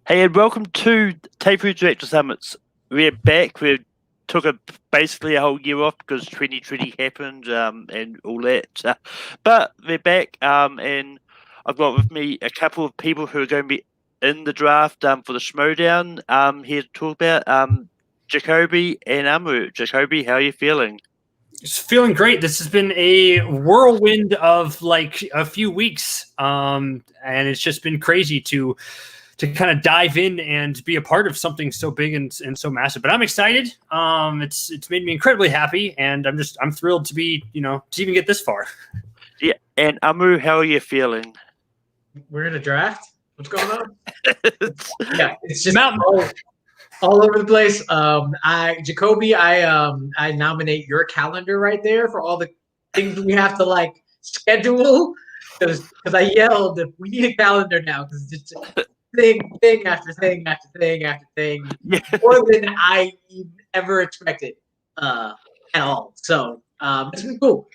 Hey, and welcome to 3's Reactor Summits. We're back. We took basically a whole year off because 2020 happened and all that. But we're back, and I've got with me a couple of people who are going to be in the draft for the Schmoedown here to talk about Jacoby and Amaru. Jacoby, how are you feeling? It's feeling great. This has been a whirlwind of like a few weeks, and it's just been crazy to kind of dive in and be a part of something so big and so massive. But I'm excited. It's made me incredibly happy, and I'm thrilled to be to even get this far. Yeah, and Amaru, how are you feeling? We're in a draft. What's going on? Yeah, it's just Mountain. all over the place. Jacoby, I nominate your calendar right there for all the things we have to like schedule because I yelled that we need a calendar now because it's just thing after thing after thing after thing, more than I ever expected at all. So it's been cool.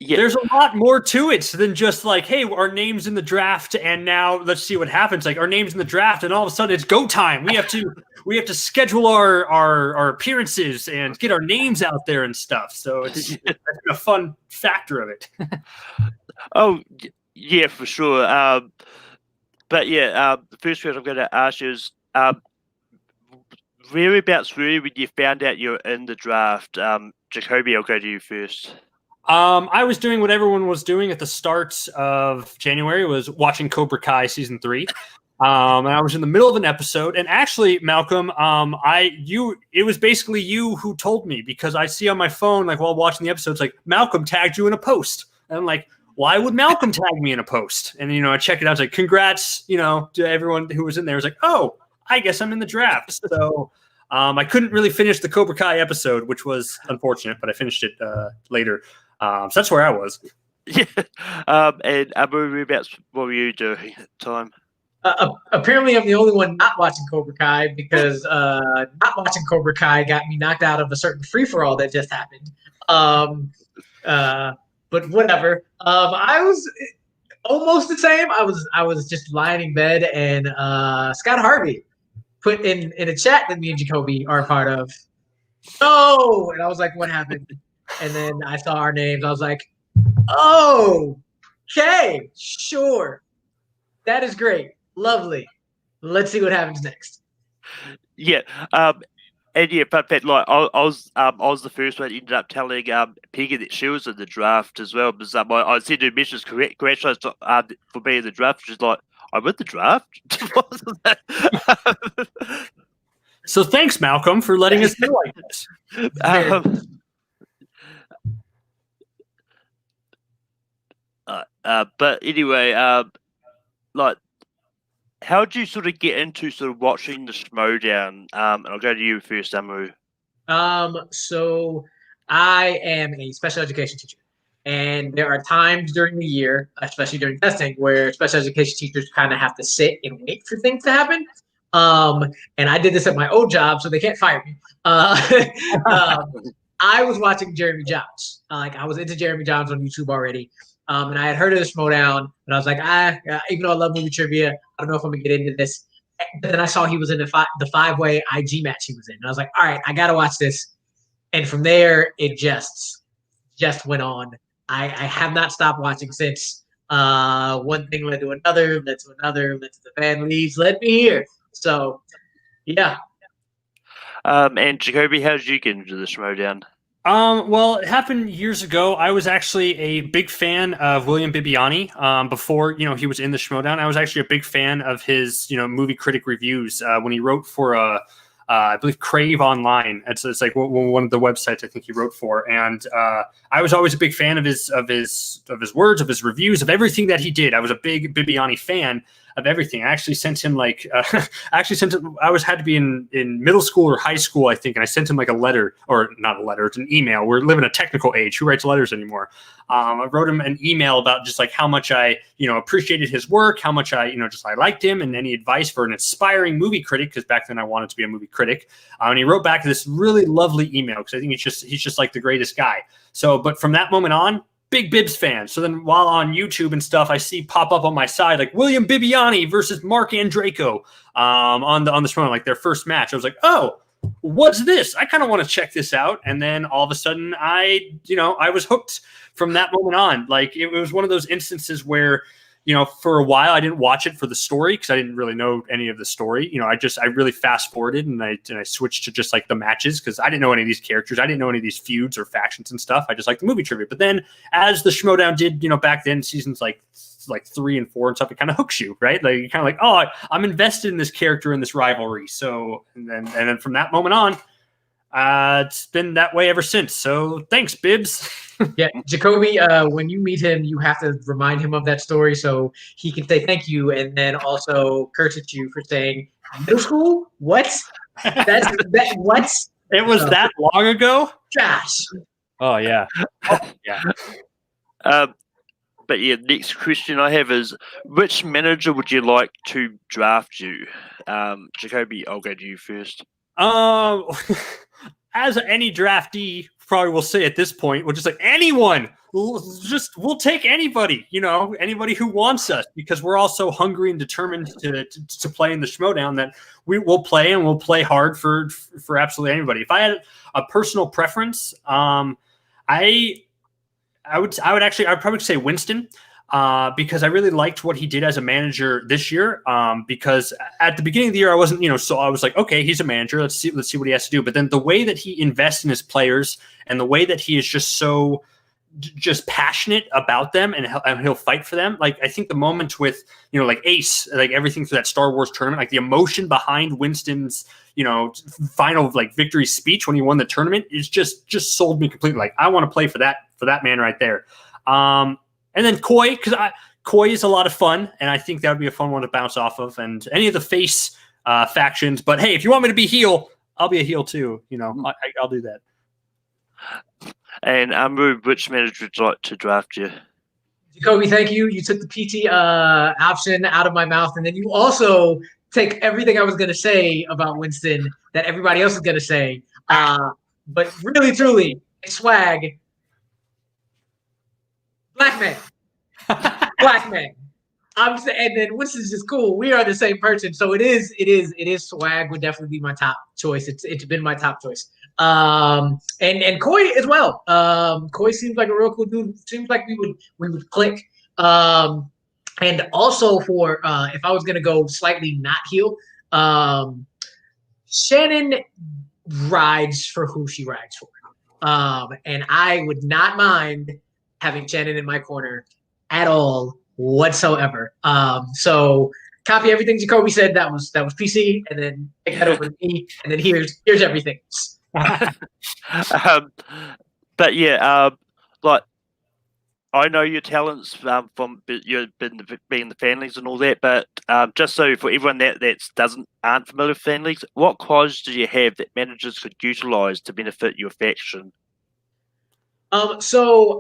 Yeah. There's a lot more to it than just like, hey, our name's in the draft, and now let's see what happens. Like our name's in the draft, and all of a sudden it's go time. We have to schedule our appearances and get our names out there and stuff. So it's a fun factor of it. Oh yeah, for sure. But yeah, the first question I'm going to ask you is whereabouts were you when you found out you're in the draft? Jacoby, I'll go to you first. I was doing what everyone was doing at the start of January, was watching Cobra Kai season 3. And I was in the middle of an episode, and actually, Malcolm, it was basically you who told me, because I see on my phone, like while watching the episodes, like Malcolm tagged you in a post, and I'm like, why would Malcolm tag me in a post? And I checked it out. I was like, congrats, to everyone who was in there. I was like, oh, I guess I'm in the draft. So I couldn't really finish the Cobra Kai episode, which was unfortunate, but I finished it later. So that's where I was. Yeah. And Amaru, what were you doing at the time? Apparently, I'm the only one not watching Cobra Kai because not watching Cobra Kai got me knocked out of a certain free-for-all that just happened. But whatever. I was almost the same. I was just lying in bed, and Scott Harvey put in a chat that me and Jacoby are a part of. No, and I was like, what happened? And then I saw our names. I was like, oh, okay, sure. That is great. Lovely. Let's see what happens next. Yeah. And yeah, fun fact, like I was the first one that ended up telling Peggy that she was in the draft as well, because I sent her messages congratulations for being in the draft. She's like, I'm in the draft. So thanks, Malcolm, for letting us know like this. But anyway, like, how did you sort of get into sort of watching the Schmoedown? And I'll go to you first, Amaru. So I am a special education teacher, and there are times during the year, especially during testing, where special education teachers kind of have to sit and wait for things to happen. And I did this at my old job, so they can't fire me. I was watching Jeremy Jahns. I was into Jeremy Jahns on YouTube already. And I had heard of the Schmoedown, but I was like, even though I love movie trivia, I don't know if I'm gonna get into this. But then I saw he was in the five-way IG match he was in, and I was like, all right, I gotta watch this. And from there, it just went on. I have not stopped watching since. One thing led to another, led to another, led to the fan leaves, led me here. So, yeah. And Jacoby, how did you get into the Schmoedown? Well, it happened years ago. I was actually a big fan of William Bibiani. Before he was in the Schmoedown, I was actually a big fan of his movie critic reviews when he wrote for I believe Crave Online. It's like one of the websites I think he wrote for, and I was always a big fan of his words, of his reviews, of everything that he did. I was a big Bibiani fan of everything. I actually sent him I had to be in middle school or high school, I think, and I sent him like a letter, or not a letter, it's an email. We're living a technical age. Who writes letters anymore? I wrote him an email about just like how much I, appreciated his work, how much I, I liked him, and any advice for an inspiring movie critic, because back then I wanted to be a movie critic. And he wrote back this really lovely email, because I think he's just like the greatest guy. So, but from that moment on, big Bibbs fan. So then while on YouTube and stuff, I see pop up on my side like William Bibbiani versus Mark Andreyko on the Schmoedown, like their first match. I was like, oh, what's this? I kind of want to check this out. And then all of a sudden I was hooked from that moment on. Like it was one of those instances where, for a while I didn't watch it for the story because I didn't really know any of the story. I really fast forwarded and I switched to just like the matches because I didn't know any of these characters. I didn't know any of these feuds or factions and stuff. I just liked the movie trivia. But then as the Schmoedown did, back then, seasons like 3 and 4 and stuff, it kind of hooks you, right? Like you're kind of like, oh, I'm invested in this character in this rivalry. So and then from that moment on, it's been that way ever since. So thanks, Bibbs. Yeah, Jacoby, when you meet him, you have to remind him of that story so he can say thank you and then also curse at you for saying middle school? What? What? It was that long ago? Gosh. Oh yeah. Yeah. But yeah, next question I have is, which manager would you like to draft you? Jacoby, I'll go to you first. As any draftee probably will say at this point, we're just like anyone. We'll take anybody, anybody who wants us, because we're all so hungry and determined to play in the Schmoedown that we will play and we'll play hard for absolutely anybody. If I had a personal preference, I would probably say Winston. Because I really liked what he did as a manager this year. Because at the beginning of the year, I wasn't, so I was like, okay, he's a manager. Let's see what he has to do. But then the way that he invests in his players and the way that he is just passionate about them and he'll fight for them. Like I think the moment with, like Ace, like everything for that Star Wars tournament, like the emotion behind Winston's, final like victory speech when he won the tournament is just sold me completely. Like I want to play for that man right there. And then Koi, because Koi is a lot of fun, and I think that would be a fun one to bounce off of. And any of the face factions. But hey, if you want me to be heel, I'll be a heel too. I'll do that. And Amaru, which manager would you like to draft you? Jacoby, thank you. You took the PT option out of my mouth, and then you also take everything I was going to say about Winston that everybody else is going to say. But really, truly, swag. Black man. Black man. And then Winston's just cool. We are the same person. So it is swag would definitely be my top choice. It's been my top choice. And Koi as well. Koi seems like a real cool dude. Seems like we would click. And also for if I was gonna go slightly not heel, Shannon rides for who she rides for. And I would not mind having Shannon in my corner at all whatsoever. So copy everything Jacoby said. That was PC, and then take that over to me, and then here's everything. But yeah, like I know your talents from you've been being the fan leagues and all that. But just so for everyone that aren't familiar with fan leagues, what qualities do you have that managers could utilize to benefit your faction? So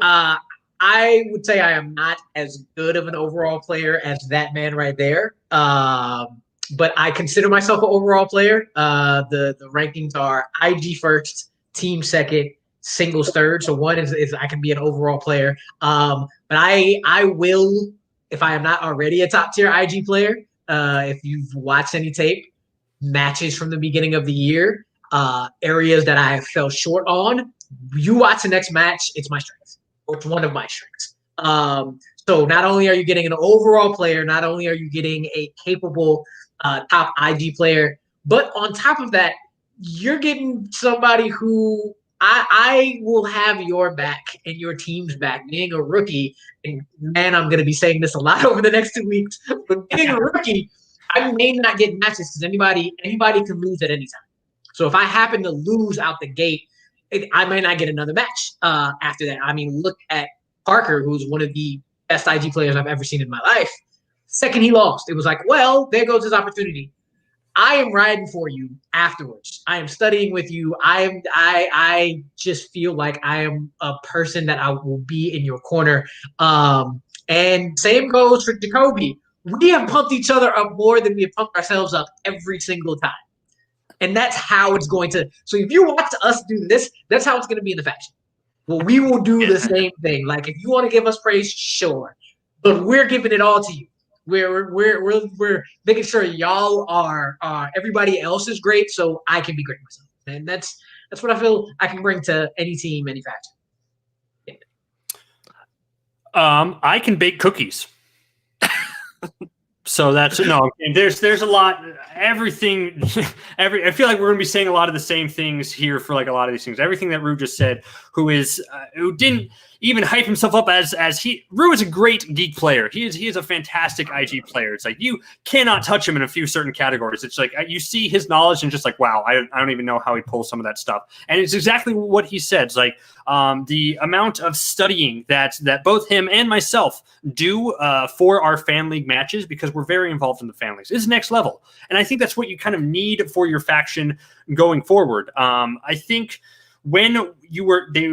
I would say I am not as good of an overall player as that man right there. But I consider myself an overall player. The rankings are IG first, team second, singles third. So one is I can be an overall player. But I will, if I am not already a top tier IG player, if you've watched any tape, matches from the beginning of the year, areas that I have fell short on, you watch the next match, it's my strength. Or it's one of my strengths. So not only are you getting an overall player, not only are you getting a capable top IG player, but on top of that, you're getting somebody who I will have your back and your team's back. Being a rookie, and man, I'm going to be saying this a lot over the next 2 weeks, but being a rookie, I may not get matches because anybody can lose at any time. So if I happen to lose out the gate, I might not get another match after that. I mean, look at Parker, who's one of the best IG players I've ever seen in my life. Second he lost, it was like, well, there goes his opportunity. I am riding for you afterwards. I am studying with you. I just feel like I am a person that I will be in your corner. And same goes for Jacoby. We have pumped each other up more than we have pumped ourselves up every single time. And that's how it's going to. So if you watch us do this, that's how it's going to be in the faction. Well, we will do the same thing. Like, if you want to give us praise, sure, but we're giving it all to you. We're making sure y'all are everybody else is great, so I can be great myself, and that's what I feel I can bring to any team, any faction. I can bake cookies. So that's no. There's a lot. Everything. I feel like we're gonna be saying a lot of the same things here for like a lot of these things. Everything that Rue just said, who didn't even hype himself up as Rue is a great geek player. He is a fantastic IG player. It's like you cannot touch him in a few certain categories. It's like you see his knowledge and just like, wow, I don't even know how he pulls some of that stuff. And it's exactly what he said. It's like the amount of studying that both him and myself do for our fan league matches, because we're very involved in the fan leagues, is next level. And I think that's what you kind of need for your faction going forward. I think when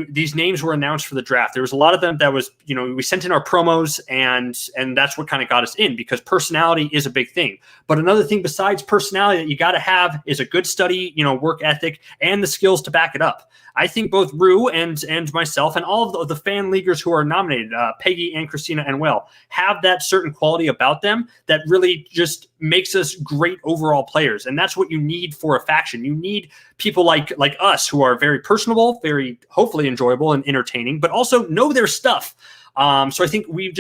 these names were announced for the draft, there was a lot of them that was, we sent in our promos and that's what kind of got us in, because personality is a big thing. But another thing besides personality that you got to have is a good study, work ethic and the skills to back it up. I think both Rue and myself and all of the fan leaguers who are nominated, Peggy and Christina and Will, have that certain quality about them that really just makes us great overall players. And that's what you need for a faction. You need people like us who are very personable, very hopefully enjoyable and entertaining, but also know their stuff. So I think we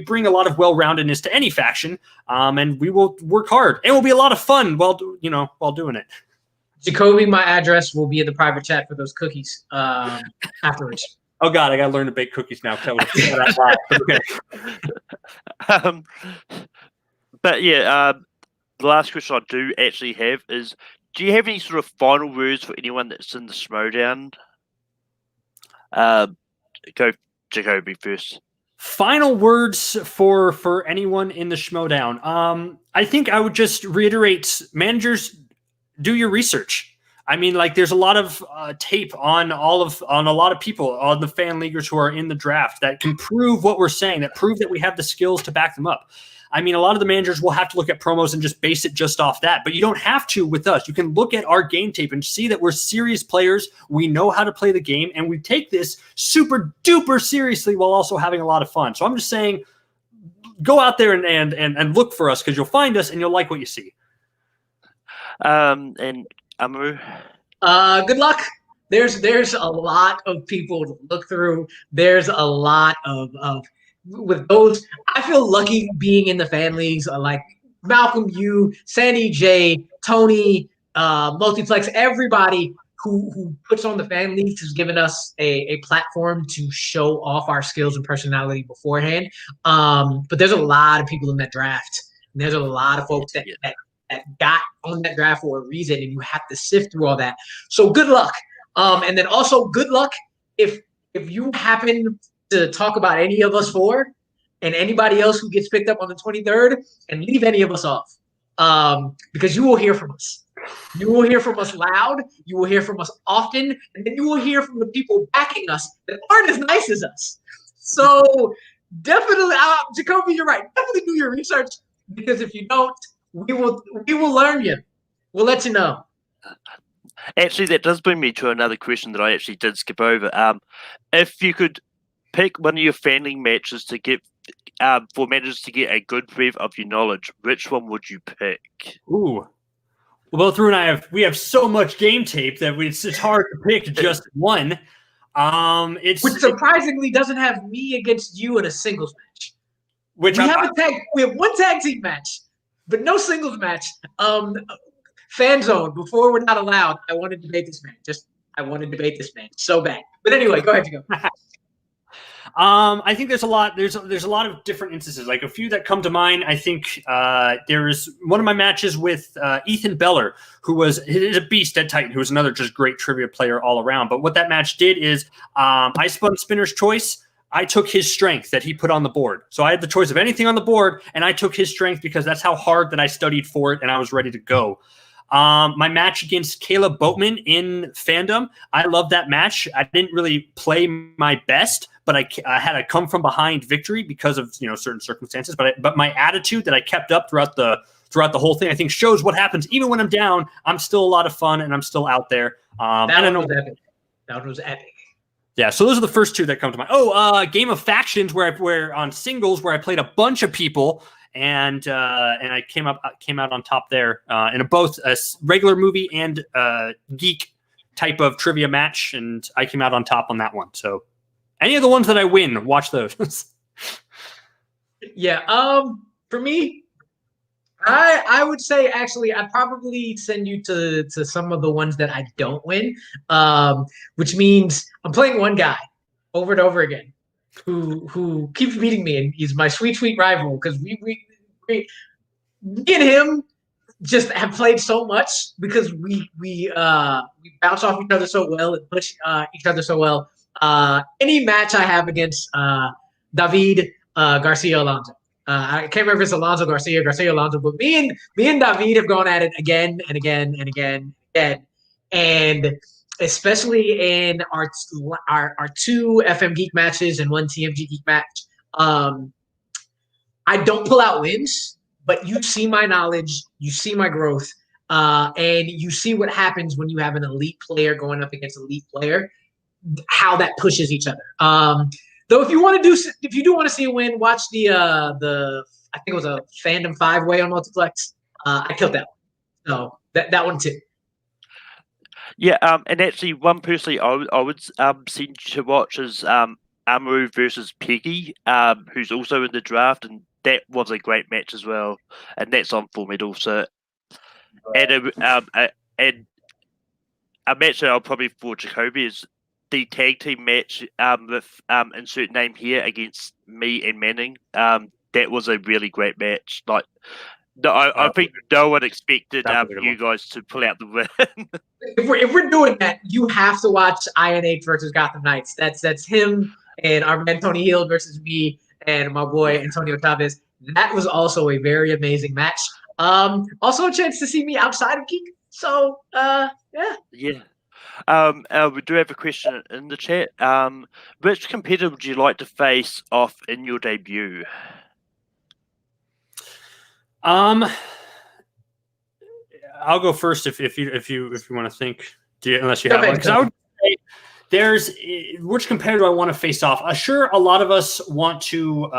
bring a lot of well-roundedness to any faction, and we will work hard. And it will be a lot of fun while doing it. Jacoby, my address will be in the private chat for those cookies afterwards. Oh God, I gotta learn to bake cookies now. Okay. But yeah, the last question I do actually have is: do you have any sort of final words for anyone that's in the Schmoedown? Go Jacoby first. Final words for anyone in the Schmoedown. I think I would just reiterate: managers, do your research. I mean, like, there's a lot of tape on a lot of people, on the fan leaguers who are in the draft, that can prove what we're saying, that prove that we have the skills to back them up. I mean, a lot of the managers will have to look at promos and just base it just off that, but you don't have to with us. You can look at our game tape and see that we're serious players. We know how to play the game, and we take this super duper seriously while also having a lot of fun. So I'm just saying, go out there and look for us, because you'll find us and you'll like what you see. And Amaru? Good luck. There's a lot of people to look through. There's a lot of with those. I feel lucky being in the fan leagues, like Malcolm, you, Sandy J, Tony, Multiplex, everybody who puts on the fan leagues has given us a platform to show off our skills and personality beforehand. But there's a lot of people in that draft. And there's a lot of folks that got on that draft for a reason, and you have to sift through all that. So good luck. And then also good luck if you happen to talk about any of us four and anybody else who gets picked up on the 23rd, and leave any of us off. Because you will hear from us. You will hear from us loud. You will hear from us often. And then you will hear from the people backing us that aren't as nice as us. So definitely, Jacoby, you're right. Definitely do your research, because if you don't, we will learn you. We'll let you know. Actually, that does bring me to another question that I actually did skip over. If you could pick one of your fan league matches to get for managers to get a good breadth of your knowledge, which one would you pick? Ooh. Well, Drew and I we have so much game tape that it's hard to pick just one. Which surprisingly doesn't have me against you in a singles match. We have one tag team match, but no singles match. Fan zone, before we're not allowed, I want to debate this man. I want to debate this man so bad. But anyway, go ahead, Jacob. I think there's a lot of different instances, like a few that come to mind. I think there's one of my matches with Ethan Beller, who is a beast at Titan, who was another just great trivia player all around. But what that match did is I spun Spinner's Choice. I took his strength that he put on the board. So I had the choice of anything on the board, and I took his strength because that's how hard that I studied for it, and I was ready to go. My match against Caleb Boatman in Fandom, I love that match. I didn't really play my best, but I had a come from behind victory because of certain circumstances. But my attitude that I kept up throughout the whole thing, I think, shows what happens. Even when I'm down, I'm still a lot of fun and I'm still out there. That one was epic. Yeah, so those are the first two that come to mind. Oh, Game of Factions, where on singles, where I played a bunch of people, and I came out on top there in both a regular movie and geek type of trivia match, and I came out on top on that one. So any of the ones that I win, watch those. Yeah. For me, I would say actually I'd probably send you to some of the ones that I don't win. Which means I'm playing one guy over and over again who keeps beating me, and he's my sweet rival because me and him just have played so much because we bounce off each other so well and push each other so well. Any match I have against David Garcia Alonso. I can't remember if it's Alonso Garcia Alonso, but me and David have gone at it again and again and again and again. And especially in our two FM Geek matches and one TMG Geek match, I don't pull out wins, but you see my knowledge, you see my growth, and you see what happens when you have an elite player going up against an elite player, how that pushes each other. Though if you do want to see a win, watch the I think it was a Fandom 5-way on Multiplex. I killed that one. So that one too. Yeah, and actually one personally I would send you to watch is Amaru versus Peggy, who's also in the draft, and that was a great match as well. And that's on Full Metal, so and a match that I'll probably for Jacoby is the tag team match with insert name here against me and Manning. That was a really great match. Like, no, I think no one expected you guys to pull out the win. If we're doing that, you have to watch INH versus Gotham Knights. That's him and our man Tony Hill versus me and my boy Antonio Chavez. That was also a very amazing match. Also a chance to see me outside of Geek. So yeah. Yeah. We do have a question in the chat. Which competitor would you like to face off in your debut? I'll go first if you want to think. Unless you have one, because I would say which competitor do I want to face off? Sure, a lot of us want to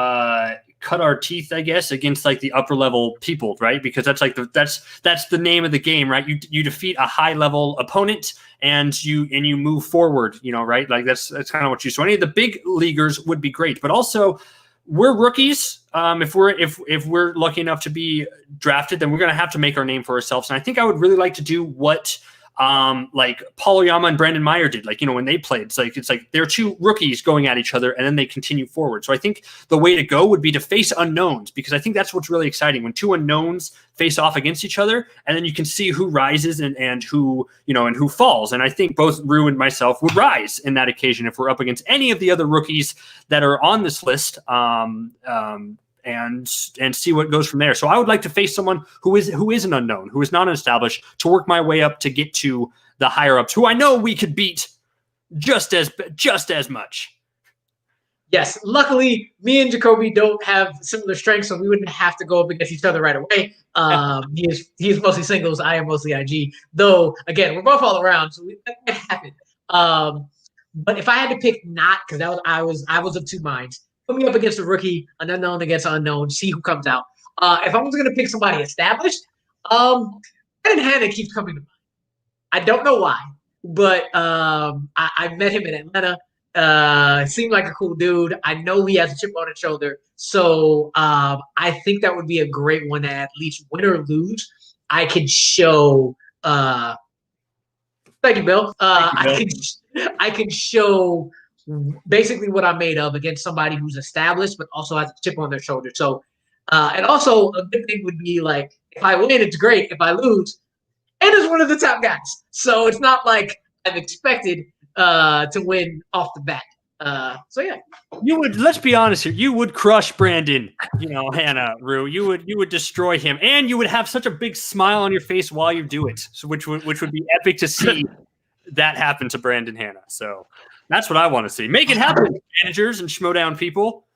cut our teeth, I guess, against like the upper level people, right? Because that's like that's the name of the game, right? You defeat a high level opponent and you move forward, right? Like that's kind of what you. So any of the big leaguers would be great, but also we're rookies. If we're lucky enough to be drafted, then we're going to have to make our name for ourselves. And I think I would really like to do what like Paul Oyama and Brandon Meyer did, like, when they played, it's like they're two rookies going at each other and then they continue forward. So I think the way to go would be to face unknowns, because I think that's what's really exciting when two unknowns face off against each other, and then you can see who rises and who, and who falls. And I think both Rue and myself would rise in that occasion if we're up against any of the other rookies that are on this list. And see what goes from there. So I would like to face someone who is an unknown, who is not established, to work my way up to get to the higher ups, who I know we could beat just as much. Yes, luckily me and Jacoby don't have similar strengths, so we wouldn't have to go up against each other right away. He is mostly singles, I am mostly IG. Though again, we're both all around, so that can happen. But if I had to pick, not because I was of two minds. Put me up against a rookie, an unknown against an unknown, see who comes out. If I was going to pick somebody established, Brandon Hanna keeps coming to mind. I don't know why, but I met him in Atlanta. Seemed like a cool dude. I know he has a chip on his shoulder. So I think that would be a great one to at least win or lose. I could show thank you, Bill. I could show basically what I'm made of against somebody who's established but also has a chip on their shoulder. So and also a good thing would be, like, if I win, it's great. If I lose, Anna's one of the top guys. So it's not like I'm expected to win off the bat. So yeah. Let's be honest here, you would crush Brandon, Hanna, Rue. You would destroy him, and you would have such a big smile on your face while you do it. So which would be epic to see that happen to Brandon Hanna. So that's what I want to see. Make it happen, managers and Schmoedown people.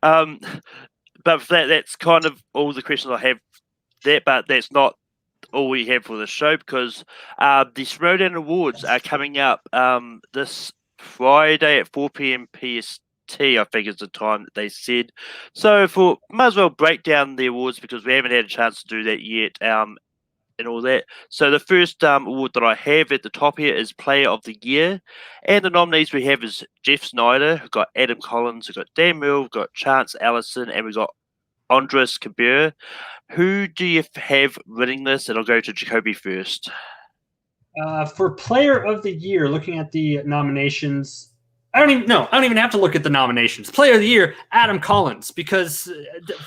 But that's kind of all the questions I have there, but that's not all we have for the show, because the Schmoedown Awards are coming up this Friday at 4 p.m. PST, I think is the time that they said. So might as well break down the awards because we haven't had a chance to do that yet. And all that. So the first award that I have at the top here is Player of the Year, and the nominees we have is Jeff Snyder, we've got Adam Collins, we've got Dan Mill, we've got Chance Allison, and we've got Andres Kabir. Who do you have winning this? And I'll go to Jacoby first. For Player of the Year, looking at the nominations, I don't even have to look at the nominations. Player of the Year, Adam Collins, because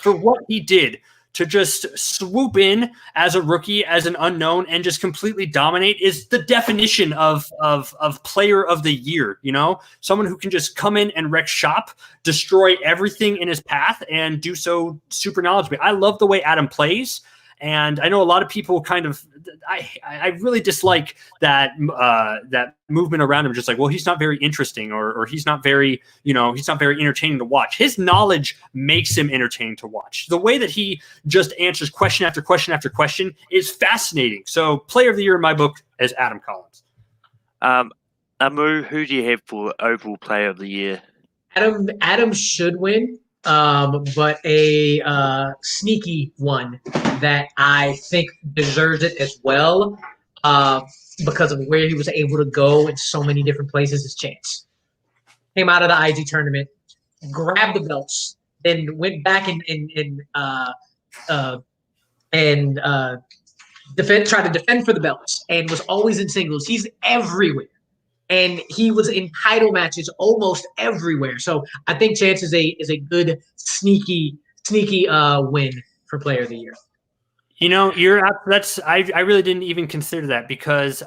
for what he did to just swoop in as a rookie, as an unknown, and just completely dominate is the definition of Player of the Year. You know, someone who can just come in and wreck shop, destroy everything in his path, and do so super knowledgeably. I love the way Adam plays. And I know a lot of people kind of, I really dislike that that movement around him. Just like, well, he's not very interesting, or he's not very, he's not very entertaining to watch. His knowledge makes him entertaining to watch. The way that he just answers question after question after question is fascinating. So, Player of the Year in my book is Adam Collins. Amaru, who do you have for overall Player of the Year? Adam should win. But a sneaky one that I think deserves it as well, because of where he was able to go in so many different places is Chance. Came out of the IG tournament, grabbed the belts, then went back and tried to defend for the belts, and was always in singles. He's everywhere. And he was in title matches almost everywhere. So I think Chance is a good sneaky win for Player of the Year. I really didn't even consider that, because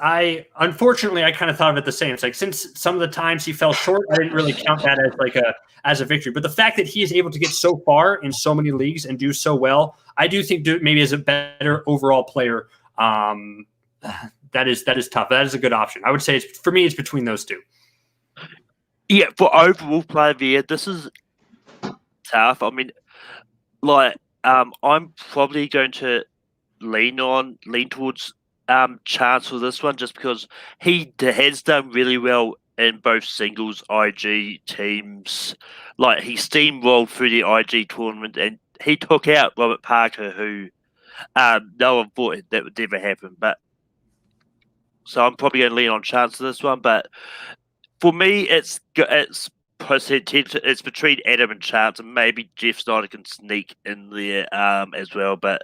unfortunately I kind of thought of it the same. It's like, since some of the times he fell short, I didn't really count that as a victory. But the fact that he is able to get so far in so many leagues and do so well, I do think maybe as a better overall player. That is tough. That is a good option. I would say for me, it's between those two. Yeah, for overall Player of the Year, this is tough. I mean, I'm probably going to lean towards Chance for this one, just because he has done really well in both singles IG teams. Like, he steamrolled through the IG tournament, and he took out Robert Parker, who no one thought that would ever happen. So I'm probably going to lean on Chance for this one. But for me, it's between Adam and Chance, and maybe Jeff Snyder can sneak in there as well. But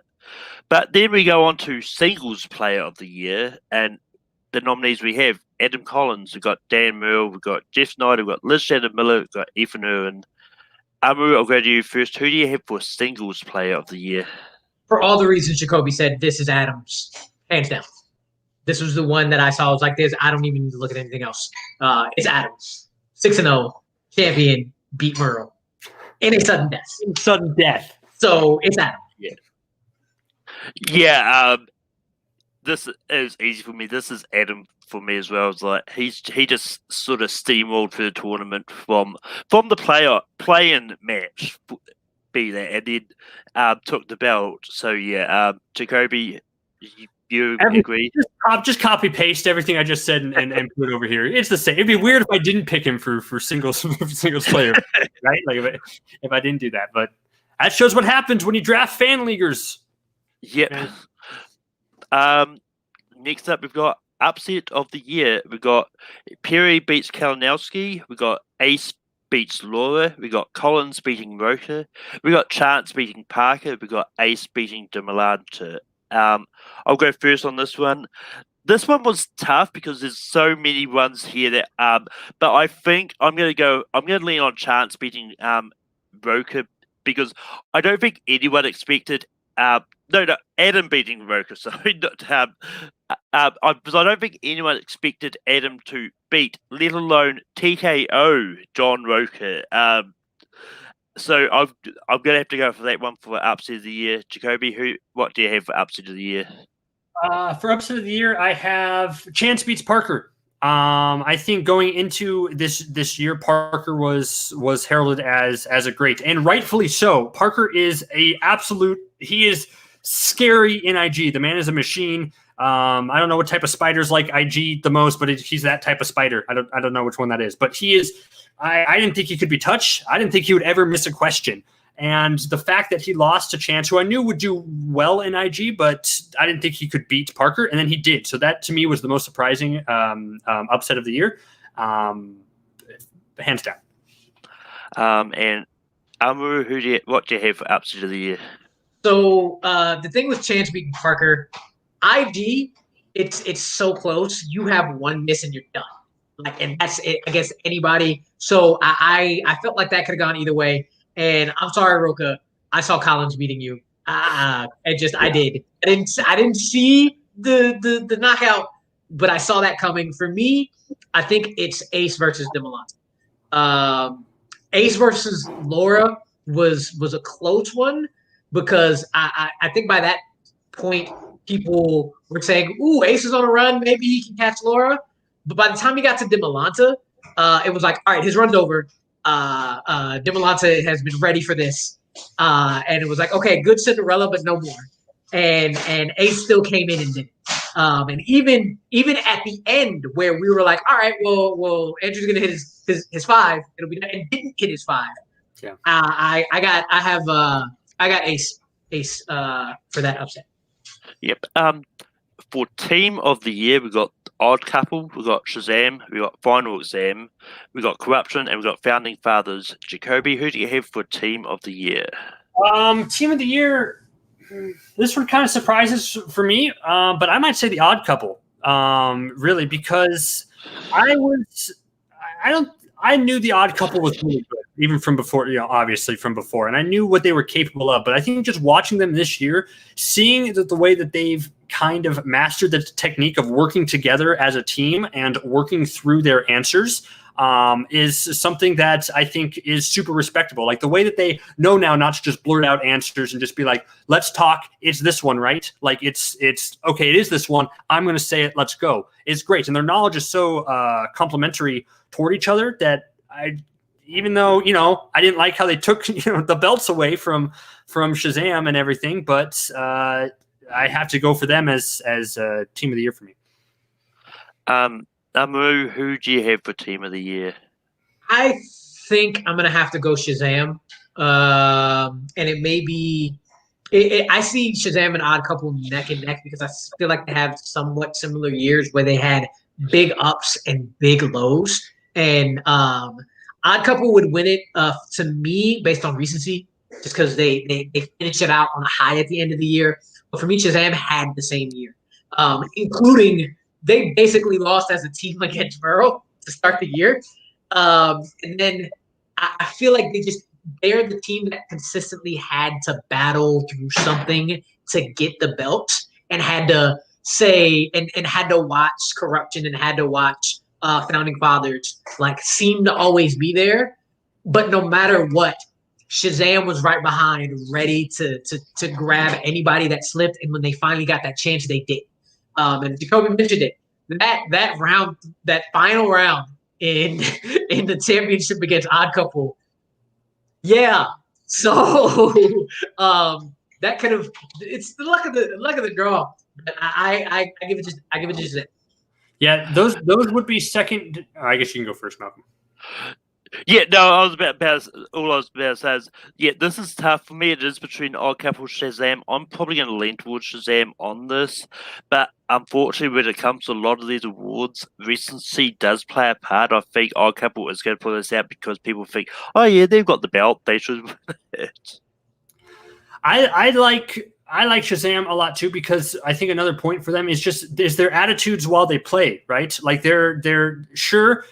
then we go on to Singles Player of the Year, and the nominees we have: Adam Collins, we've got Dan Merle, we've got Jeff Snyder, we've got Liz Shannon Miller, we've got Ethan Irwin. Amaru, I'll go to you first. Who do you have for Singles Player of the Year? For all the reasons Jacoby said, this is Adams, hands down. This was the one that I saw. I was like, this. I don't even need to look at anything else. It's Adams, 6-0, champion, beat Merle in a sudden death. Sudden death. So it's Adams. Yeah. This is easy for me. This is Adam for me as well. It's like he just sort of steamrolled through the tournament from the play-in match, be that, and then took the belt. So yeah, Jacoby, you agree? Just copy paste everything I just said and put it over here. It's the same. It'd be weird if I didn't pick him for singles player, right? Like if I didn't do that. But that shows what happens when you draft fan leaguers. Yep. Next up, we've got Upset of the Year. We've got Perry beats Kalinowski. We've got Ace beats Laura. We've got Collins beating Roker. We've got Chance beating Parker. We've got Ace beating DeMelante. I'll go first on this one. This one was tough because there's so many ones here that but I think I'm gonna lean on Chance beating Roker, because I don't think anyone expected Adam beating Roker, sorry, because I don't think anyone expected Adam to beat, let alone TKO John Roker. So I'm gonna have to go for that one for Upset of the Year. Jacoby, what do you have for Upset of the Year? For Upset of the Year, I have Chance beats Parker. I think going into this year, Parker was heralded as a great, and rightfully so. Parker is he is scary in IG. The man is a machine. I don't know what type of spiders like IG the most, but he's that type of spider. I don't know which one that is, but he is. I didn't think he could be touched. I didn't think he would ever miss a question. And the fact that he lost to Chance, who I knew would do well in IG, but I didn't think he could beat Parker, and then he did. So that to me was the most surprising upset of the year, hands down. And Amaru, what do you have for upset of the year? So the thing with Chance beating Parker, IG, it's so close. You have one miss and you're done. Like, and that's it against anybody. So I felt like that could have gone either way. And I'm sorry, Roka. I saw Collins beating you. I did. I didn't see the knockout, but I saw that coming. For me, I think it's Ace versus Demolante. Ace versus Laura was a close one because I think by that point people were saying, "Ooh, Ace is on a run. Maybe he can catch Laura." But by the time he got to Demolante, it was like, all right, his run's over. Demolante has been ready for this. And it was like, okay, good Cinderella, but no more. And Ace still came in and did it. And even at the end where we were like, all right, well, Andrew's gonna hit his 5. It'll be and didn't hit his 5. Yeah. I got Ace for that upset. Yep. For team of the year, we got Odd Couple, we got Shazam, we got Final Exam, we got Corruption, and we got Founding Fathers. Jacoby, who do you have for team of the year? Team of the year, this one kind of surprises for me, but I might say the Odd Couple, really, because I knew the Odd Couple was really good, even from before, obviously from before, and I knew what they were capable of. But I think just watching them this year, seeing the way that they've kind of mastered the technique of working together as a team and working through their answers is something that I think is super respectable. Like the way that they know now not to just blurt out answers and just be like, let's talk. It's this one, right? Like it's okay. It is this one. I'm going to say it. Let's go. It's great. And their knowledge is so complementary toward each other that even though, I didn't like how they took, the belts away from Shazam and everything, but I have to go for them as team of the year for me. Amaru, who do you have for team of the year? I think I'm gonna have to go Shazam, and it may be. I see Shazam and Odd Couple neck and neck because I feel like they have somewhat similar years where they had big ups and big lows, and Odd Couple would win it to me based on recency, just because they finish it out on a high at the end of the year. But for me, Shazam had the same year, including they basically lost as a team against Burrow to start the year. And then I feel like they're the team that consistently had to battle through something to get the belt and had to say and had to watch Corruption and had to watch Founding Fathers seem to always be there. But no matter what, Shazam was right behind, ready to grab anybody that slipped. And when they finally got that chance, they did. And Jacoby mentioned it. That round, that final round in the championship against Odd Couple. Yeah. So that could have. It's the luck of the draw. But I give it just that. Yeah, those would be second. I guess you can go first, Malcolm. Yeah, no, all I was about to say is, this is tough for me. It is between Odd Couple Shazam. I'm probably going to lean towards Shazam on this, but unfortunately, when it comes to a lot of these awards, recency does play a part. I think Odd Couple is going to pull this out because people think, oh yeah, they've got the belt, they should win it. I like Shazam a lot too, because I think another point for them is their attitudes while they play, right? Like they're sure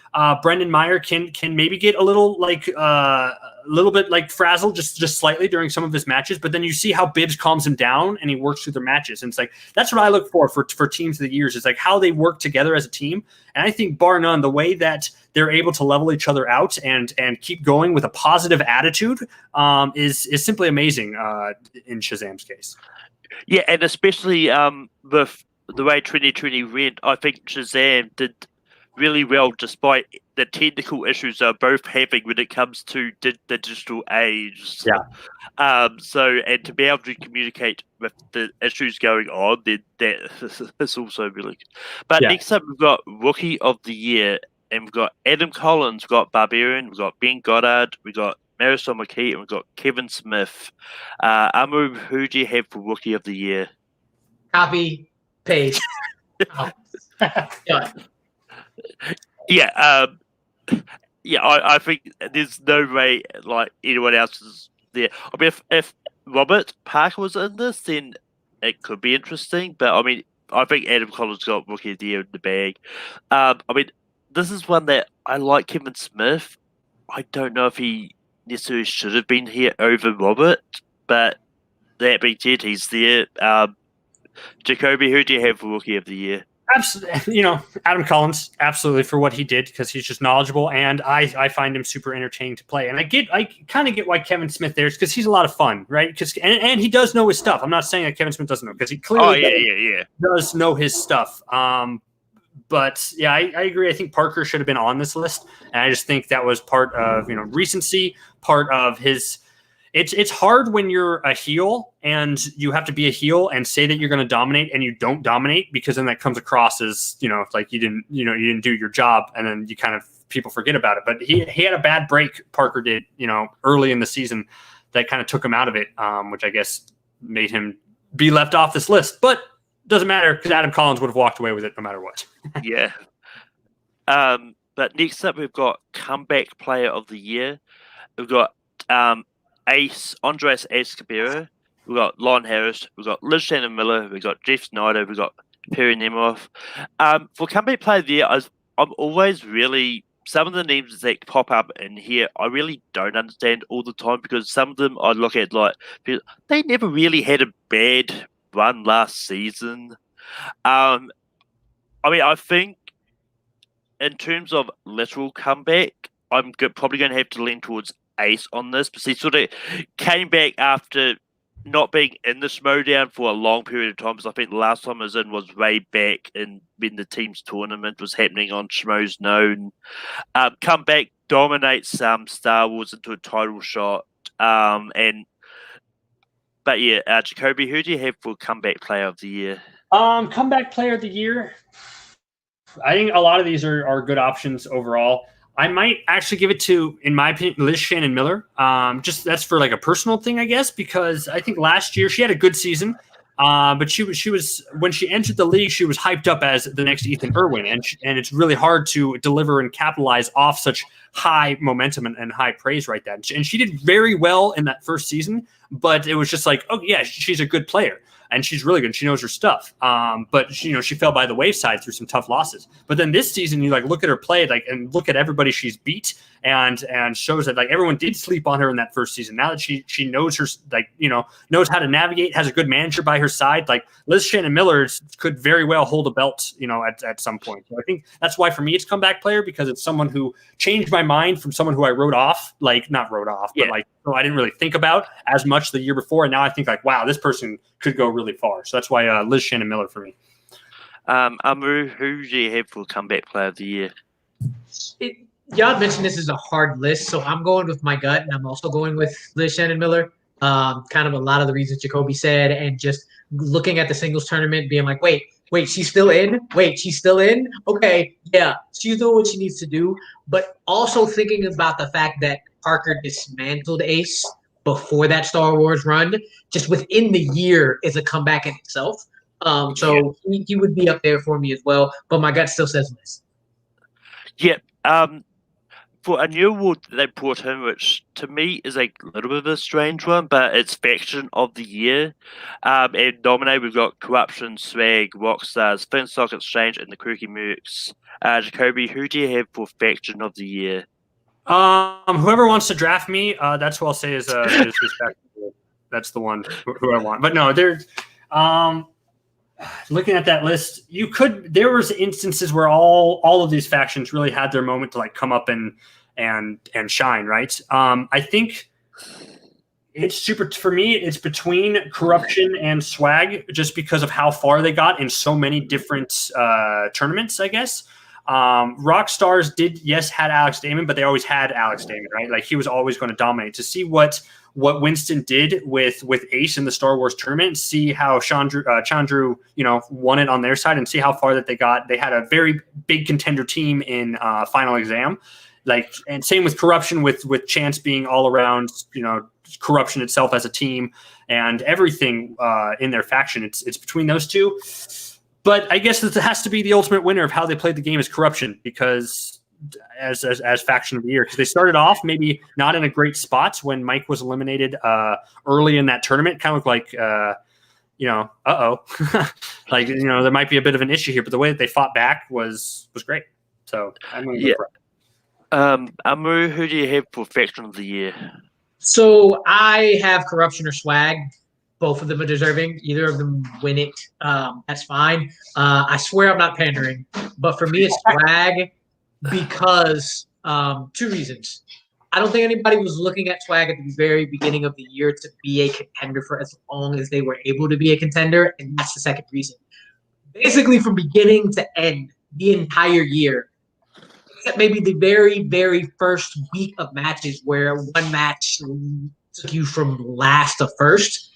Brendan Meyer can maybe get a little bit frazzled just slightly during some of his matches, but then you see how Bibbs calms him down and he works through their matches. And it's like that's what I look for teams of the years, is like how they work together as a team. And I think bar none, the way that they're able to level each other out and keep going with a positive attitude is simply amazing in Shazam's case. Yeah, and especially with the way 2020 went, I think Shazam did really well despite the technical issues they're both having when it comes to the digital age. Yeah. So, and to be able to communicate with the issues going on, then that is also really good. But next up, we've got Rookie of the Year, and we've got Adam Collins, we've got Barbarian, we've got Ben Goddard, we've got Marisol McKee, and we've got Kevin Smith. Amaru, who do you have for Rookie of the Year? Copy, paste. Yeah, I think there's no way like anyone else is there. I mean, if Robert Parker was in this, then it could be interesting. But I mean, I think Adam Collins got Rookie of the Year in the bag. I mean, this is one that I like. Kevin Smith. I don't know if he necessarily should have been here over Robert, but that being said, he's there. Jacoby, who do you have for Rookie of the Year? Absolutely, Adam Collins, absolutely, for what he did, because he's just knowledgeable, and I find him super entertaining to play. And I kind of get why Kevin Smith there is, because he's a lot of fun, right? And he does know his stuff. I'm not saying that Kevin Smith doesn't know, because he clearly does know his stuff. But yeah, I agree. I think Parker should have been on this list, and I just think that was part of recency, part of his. It's hard when you're a heel and you have to be a heel and say that you're going to dominate and you don't dominate, because then that comes across as like you didn't do your job, and then you kind of people forget about it. But he had a bad break. Parker did early in the season that kind of took him out of it, which I guess made him be left off this list. But doesn't matter, because Adam Collins would have walked away with it no matter what. Yeah. But next up, we've got Comeback Player of the Year. We've got Andres Ace Cabero, we've got Lon Harris, we've got Liz Shannon Miller, we've got Jeff Snyder, we've got Perry Nemiroff. For Comeback Player of the Year, I'm always really, some of the names that pop up in here, I really don't understand all the time, because some of them I look at like, they never really had a bad run last season. I mean, I think in terms of literal comeback, I'm probably going to have to lean towards Ace on this, because he sort of came back after not being in the Schmoedown for a long period of time. Because I think the last time I was in was way back when the team's tournament was happening on Schmo's Known. Come back, dominates Star Wars into a title shot. But yeah, Jacoby, who do you have for Comeback Player of the Year? Comeback Player of the Year, I think a lot of these are good options overall. I might actually give it to, in my opinion, Liz Shannon Miller. Just that's for like a personal thing, I guess, because I think last year she had a good season, but she was when she entered the league, she was hyped up as the next Ethan Irwin, and it's really hard to deliver and capitalize off such high momentum and high praise right there. And she did very well in that first season, but it was just like, oh yeah, she's a good player. And she's really good. She knows her stuff. But she fell by the wayside through some tough losses. But then this season, you look at her play, and look at everybody she's beat, and shows that everyone did sleep on her in that first season. Now that she knows her, knows how to navigate, has a good manager by her side. Liz Shannon Miller could very well hold a belt, at some point. So I think that's why for me it's comeback player, because it's someone who changed my mind from someone who I wrote off, not wrote off, but I didn't really think about as much the year before. And now I think wow, this person could go really far. So that's why Liz Shannon Miller for me. Amaru, who do you have for Comeback Player of the Year? Y'all mentioned this is a hard list, so I'm going with my gut, and I'm also going with Liz Shannon Miller. Kind of a lot of the reasons Jacoby said, and just looking at the singles tournament, being like, wait, she's still in? Wait, she's still in? Okay, yeah, she's doing what she needs to do. But also thinking about the fact that Parker dismantled Ace before that Star Wars run, just within the year is a comeback in itself. So he would be up there for me as well, but my gut still says Liz. Yeah. For a new award that they brought in, which to me is a little bit of a strange one, but it's Faction of the Year. And nominated, we've got Corruption, Swag, Rockstars, Finstock Exchange, and the Crookie Mercs. Jacoby, who do you have for Faction of the Year? Whoever wants to draft me, that's what I'll say is respectable. That's the one who I want. But no, there's looking at that list, there was instances where all of these factions really had their moment to come up and shine, right? I think it's for me, it's between Corruption and Swag, just because of how far they got in so many different tournaments, I guess. Rockstars had Alex Damon, but they always had Alex Damon, right? Like he was always going to dominate. To see what Winston did with Ace in the Star Wars tournament, see how Chandru, won it on their side, and see how far that they got. They had a very big contender team in Final Exam, and same with Corruption, with Chance being all around, Corruption itself as a team and everything in their faction. It's between those two. But I guess it has to be the ultimate winner of how they played the game is Corruption, because as faction of the year, because they started off maybe not in a great spot when Mike was eliminated early in that tournament. Kind of like, like there might be a bit of an issue here. But the way that they fought back was great. So I'm going to go for it. Amaru, who do you have for faction of the year? So I have Corruption or Swag. Both of them are deserving. Either of them win it. That's fine. I swear I'm not pandering, but for me it's Swag because 2 reasons. I don't think anybody was looking at Swag at the very beginning of the year to be a contender for as long as they were able to be a contender, and that's the second reason. Basically, from beginning to end, the entire year, except maybe the very, very first week of matches where one match took you from last to first,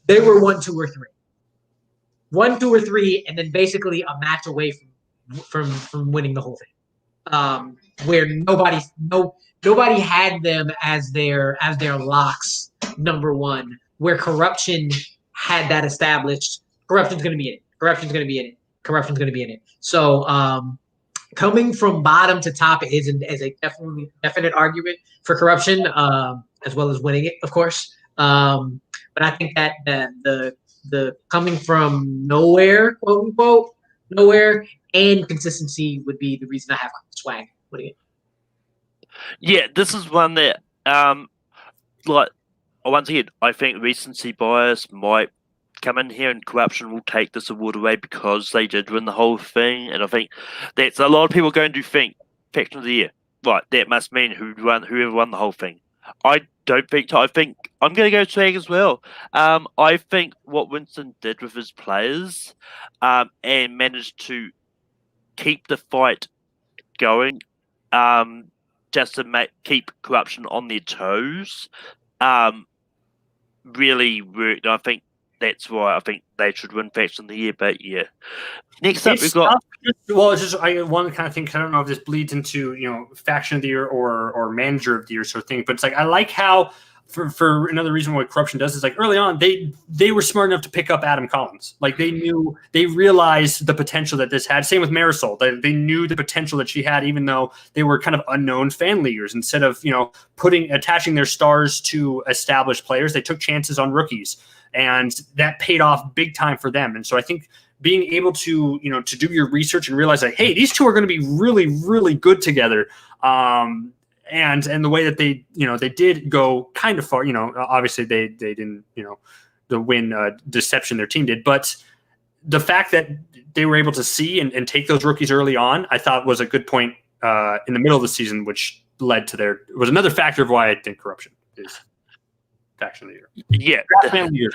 they were 1, 2, or 3. 1, 2, or 3, and then basically a match away from winning the whole thing. Where nobody had them as their locks number 1. Where Corruption had that established. Corruption's going to be in it. Corruption's going to be in it. Corruption's going to be in it. So coming from bottom to top is a definite argument for Corruption, as well as winning it, of course. But I think that the coming from nowhere, quote unquote, nowhere, and consistency would be the reason I have Swag. What do you? Yeah, this is one that, once again, I think recency bias might come in here, and Corruption will take this award away because they did win the whole thing. And I think that's a lot of people going to think faction of the year. Right, that must mean whoever won the whole thing. I don't think. I think I'm going to go Swag as well. I think what Winston did with his players, and managed to keep the fight going, just to keep Corruption on their toes, really worked. I think that's why I think they should win faction of the year. But yeah, next up we've got. Well, it's just one kind of thing. I don't know if this bleeds into faction of the year or manager of the year sort of thing. But it's like I like how for another reason why Corruption does is like early on they were smart enough to pick up Adam Collins. Like they realized the potential that this had. Same with Marisol. They knew the potential that she had, even though they were kind of unknown fan leaguers. Instead of attaching their stars to established players, they took chances on rookies, and that paid off big time for them. And so I think being able to to do your research and realize like, hey, these two are going to be really, really good together. And the way that they did go kind of far, obviously they didn't, the win deception their team did, but the fact that they were able to see and take those rookies early on, I thought was a good point in the middle of the season, which led to was another factor of why I think Corruption is faction of the year. Yeah.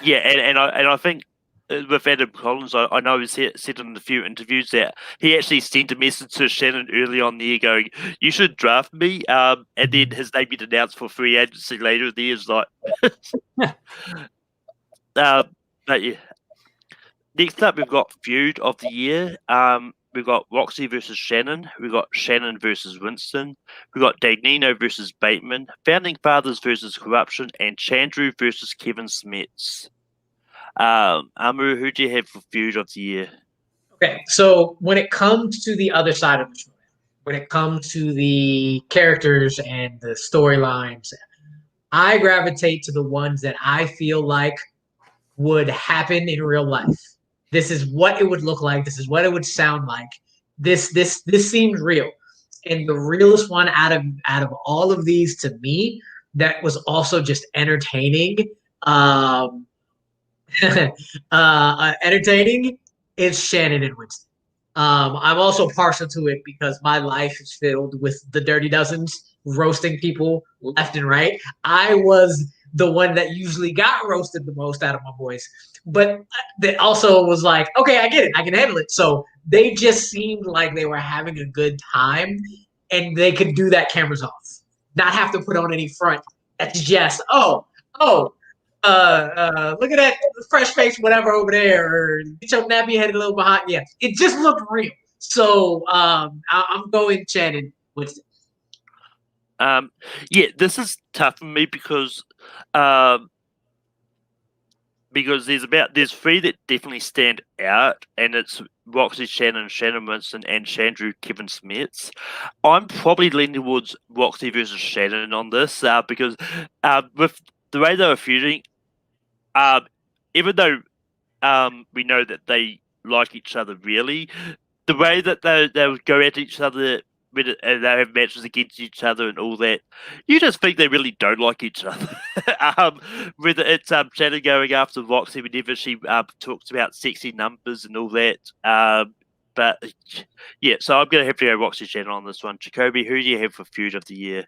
Yeah. And I think, with Adam Collins, I know he said in a few interviews that he actually sent a message to Shannon early on the year going, "You should draft me," and then his name get announced for free agency later in the year. It's like, but yeah. Next up, we've got feud of the year. We've got Roxy versus Shannon. We've got Shannon versus Winston. We've got Dagnino versus Bateman. Founding Fathers versus Corruption, and Chandru versus Kevin Smets. Amaru, who do you have for feud of the year? Okay, so when it comes to the other side of the show, when it comes to the characters and the storylines, I gravitate to the ones that I feel like would happen in real life. This is what it would look like. This is what it would sound like. This seems real. And the realest one out of all of these to me that was also just entertaining. Entertaining is Shannon and Winston. I'm also partial to it because my life is filled with the Dirty Dozens roasting people left and right. I was the one that usually got roasted the most out of my boys, but that also was like, okay, I get it, I can handle it. So they just seemed like they were having a good time, and they could do that cameras off, not have to put on any front. That's just look at that fresh face, whatever over there, or get your nappy head a little behind. Yeah, it just looked real. So I'm going Shannon with. Yeah, this is tough for me because there's three that definitely stand out, and it's Roxy, Shannon, Shannon Winston, and Chandru Kevin Smets. I'm probably leaning towards Roxy versus Shannon on this because with the way they were feuding, even though we know that they like each other really, the way that they would go at each other when they have matches against each other and all that, you just think they really don't like each other. Whether it's Shannon going after Roxy whenever she talks about sexy numbers and all that. But yeah, so I'm going to have to go Roxy Shannon on this one. Jacoby, who do you have for feud of the year?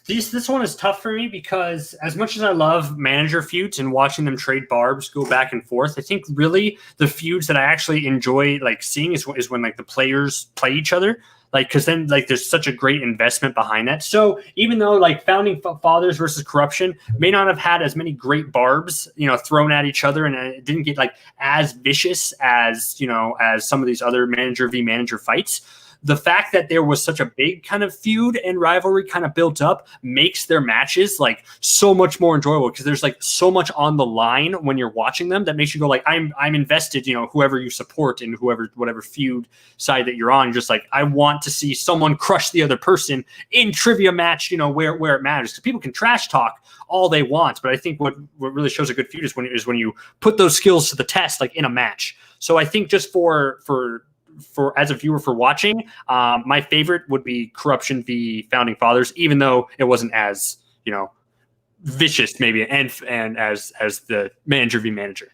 This one is tough for me because as much as I love manager feuds and watching them trade barbs go back and forth, I think really the feuds that I actually enjoy like seeing is when like the players play each other. Like, because then like there's such a great investment behind that. So even though like Founding Fathers versus Corruption may not have had as many great barbs, thrown at each other, and it didn't get like as vicious as as some of these other manager v manager fights. The fact that there was such a big kind of feud and rivalry kind of built up makes their matches like so much more enjoyable because there's like so much on the line when you're watching them that makes you go like, I'm invested, whoever you support and whatever feud side that you're on. You're just like, I want to see someone crush the other person in trivia match, where it matters, because people can trash talk all they want. But I think what really shows a good feud is when you put those skills to the test, like in a match. So I think just for as a viewer for watching, my favorite would be Corruption v Founding Fathers, even though it wasn't as vicious maybe and as the manager v manager.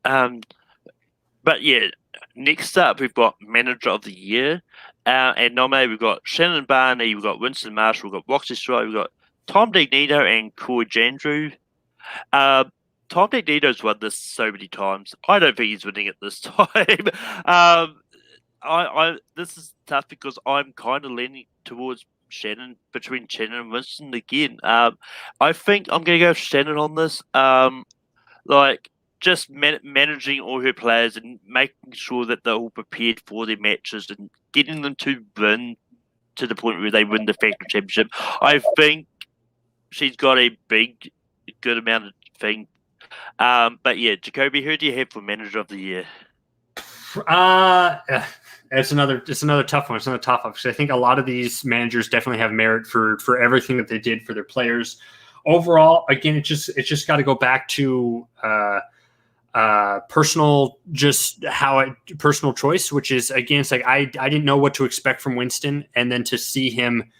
But yeah, next up we've got Manager of the Year, and nominated we've got Shannon Barney, we've got Winston Marshall, we've got Roxy Stride, we've got Tom Dignito and Corey Jandrew. Tom Dignito's won this so many times. I don't think he's winning it this time. This is tough because I'm kind of leaning towards Shannon, between Shannon and Winston again. I think I'm going to go with Shannon on this. Just managing all her players and making sure that they're all prepared for their matches and getting them to win to the point where they win the Factory Championship. I think she's got a good amount of thing. But yeah, Jacoby, who do you have for Manager of the Year? It's another tough one. It's another tough one because I think a lot of these managers definitely have merit for everything that they did for their players. Overall, again, it's just got to go back to personal choice, which is again, it's like I didn't know what to expect from Winston, and then to see him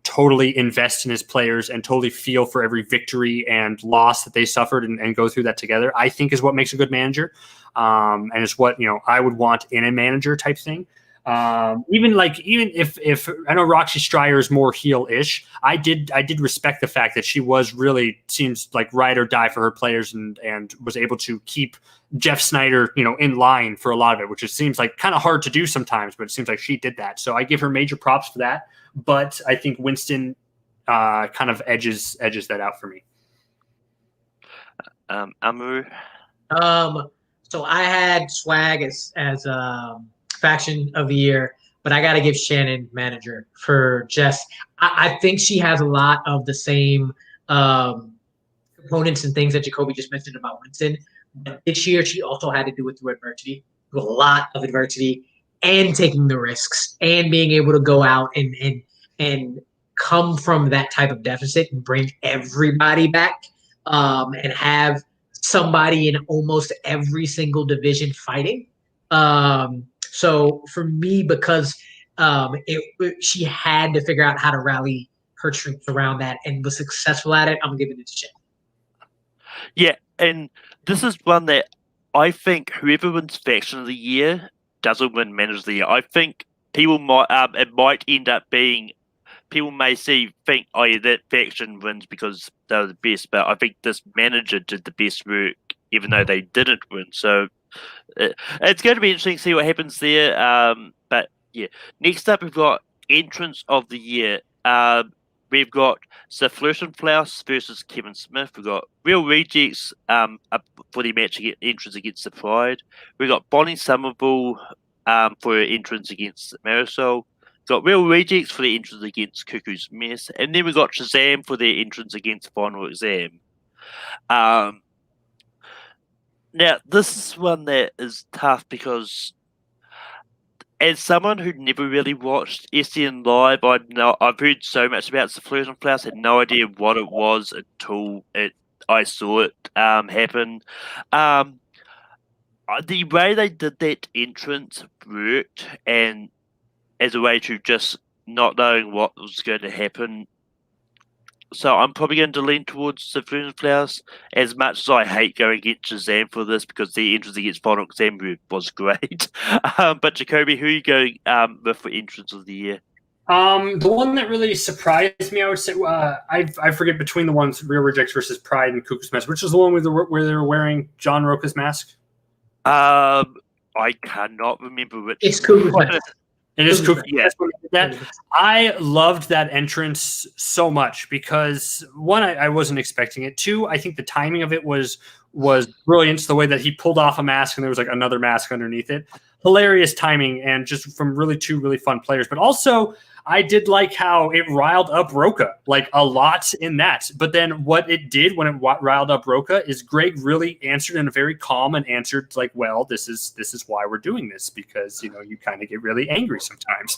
totally invest in his players and totally feel for every victory and loss that they suffered and go through that together, I think is what makes a good manager. And it's what, I would want in a manager type thing. Even if I know Roxy Stryer is more heel-ish, I did respect the fact that she was really seems like ride or die for her players and was able to keep Jeff Snyder, in line for a lot of it, which it seems like kind of hard to do sometimes, but it seems like she did that. So I give her major props for that. But I think Winston kind of edges that out for me. Amaru? So I had Swag as faction of the year, but I got to give Shannon manager for just, I think she has a lot of the same components and things that Jacoby just mentioned about Winston. But this year, she also had to do it through adversity, through a lot of adversity, and taking the risks and being able to go out and come from that type of deficit and bring everybody back and have somebody in almost every single division fighting. So for me, because she had to figure out how to rally her troops around that and was successful at it, I'm giving it to Shannon. Yeah, and this is one that I think whoever wins Faction of the Year doesn't win Manager of the Year. I think people might it might end up being, people may think, oh yeah, that faction wins because they were the best, but I think this manager did the best work even though they didn't win. So it's going to be interesting to see what happens there. But yeah, next up we've got entrance of the year. We've got Sir Flirtenflaus versus Kevin Smith. We've got Real Rejects up for the match entrance against the Pride. We've got Bonnie Somerville for her entrance against Marisol. We've got Real Rejects for the entrance against Cuckoo's Mess. And then we've got Shazam for their entrance against Final Exam. Now, this is one that is tough because as someone who never really watched SCN live, I've heard so much about the Flirtenflaus, had no idea what it was until I saw it happen. The way they did that entrance worked, and as a way to just not knowing what was going to happen. So I'm probably going to lean towards the Flirtenflaus, as much as I hate going against Shazam for this because the entrance against Final Exam was great. But Jacoby, who are you going with for entrance of the year? The one that really surprised me, I would say, I forget between the ones Real Rejects versus Pride and Cuckoo's Mess, which is the one where they were wearing John Roca's mask. I cannot remember which. It's Cuckoo's Mess. It is Cuckoo. Yeah. That I loved that entrance so much because one, I wasn't expecting it. Two, I think the timing of it was brilliant. The way that he pulled off a mask and there was like another mask underneath it. Hilarious timing and just from two really fun players. But also, I did like how it riled up Roca, like a lot in that. But then what it did when it riled up Roca is Greg really answered in a very calm and answered like, well, this is why we're doing this because, you know, you kind of get really angry sometimes.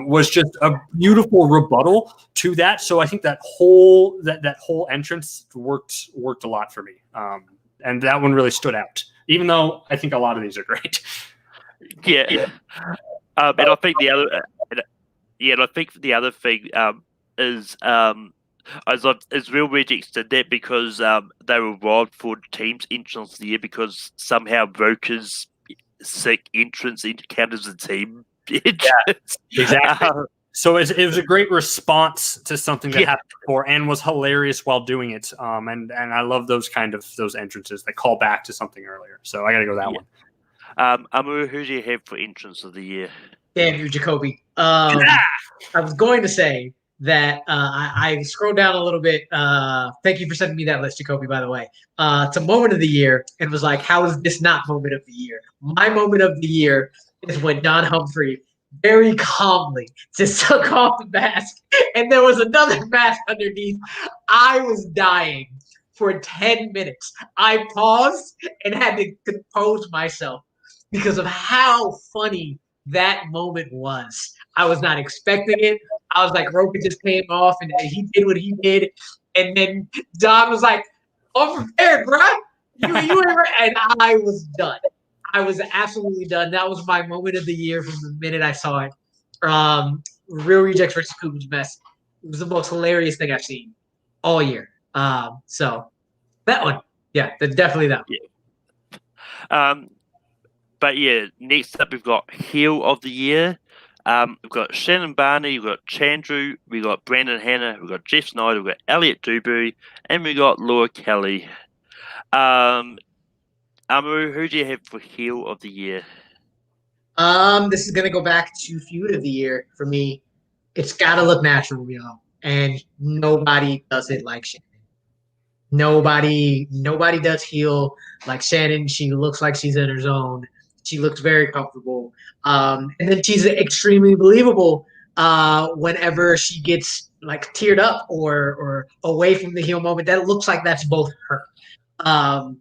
Was just a beautiful rebuttal to that. So I think that whole entrance worked a lot for me. And that one really stood out, even though I think a lot of these are great. Yeah. And I think the other... and I think the other thing is Real Rejects did that because they were robbed for team's entrance of the year because somehow Roca's sick entrance counted as a team entrance. Yeah, exactly. So it was a great response to something that happened before and was hilarious while doing it. And I love those entrances that call back to something earlier. So I got to go that one. Amaru, who do you have for entrance of the year? Damn you, Jacoby. I was going to say that I scrolled down a little bit. Thank you for sending me that list, Jacoby, by the way. It's a moment of the year and was like, how is this not moment of the year? My moment of the year is when Don Humphrey very calmly just took off the mask and there was another mask underneath. I was dying for 10 minutes. I paused and had to compose myself because of how funny that moment was. I was not expecting it. I was like, Roca just came off and he did what he did. And then Don was like, unprepared, bro. You ain't right. And I was done. I was absolutely done. That was my moment of the year from the minute I saw it. Real Rejects versus Cuckoo's Mess. It was the most hilarious thing I've seen all year. So that one. Yeah, definitely that one. Yeah. But yeah, next up we've got Heel of the Year. We've got Shannon Barney, we've got Chandru, we've got Brandon Hanna, we've got Jeff Snyder, we've got Elliot Dewberry, and we've got Laura Kelly. Amaru, who do you have for Heel of the Year? This is gonna go back to Feud of the Year for me. It's gotta look natural, you know, and nobody does it like Shannon. Nobody does heel like Shannon. She looks like she's in her zone. She looks very comfortable. And then she's extremely believable whenever she gets like teared up or away from the heel moment. That looks like that's both her. I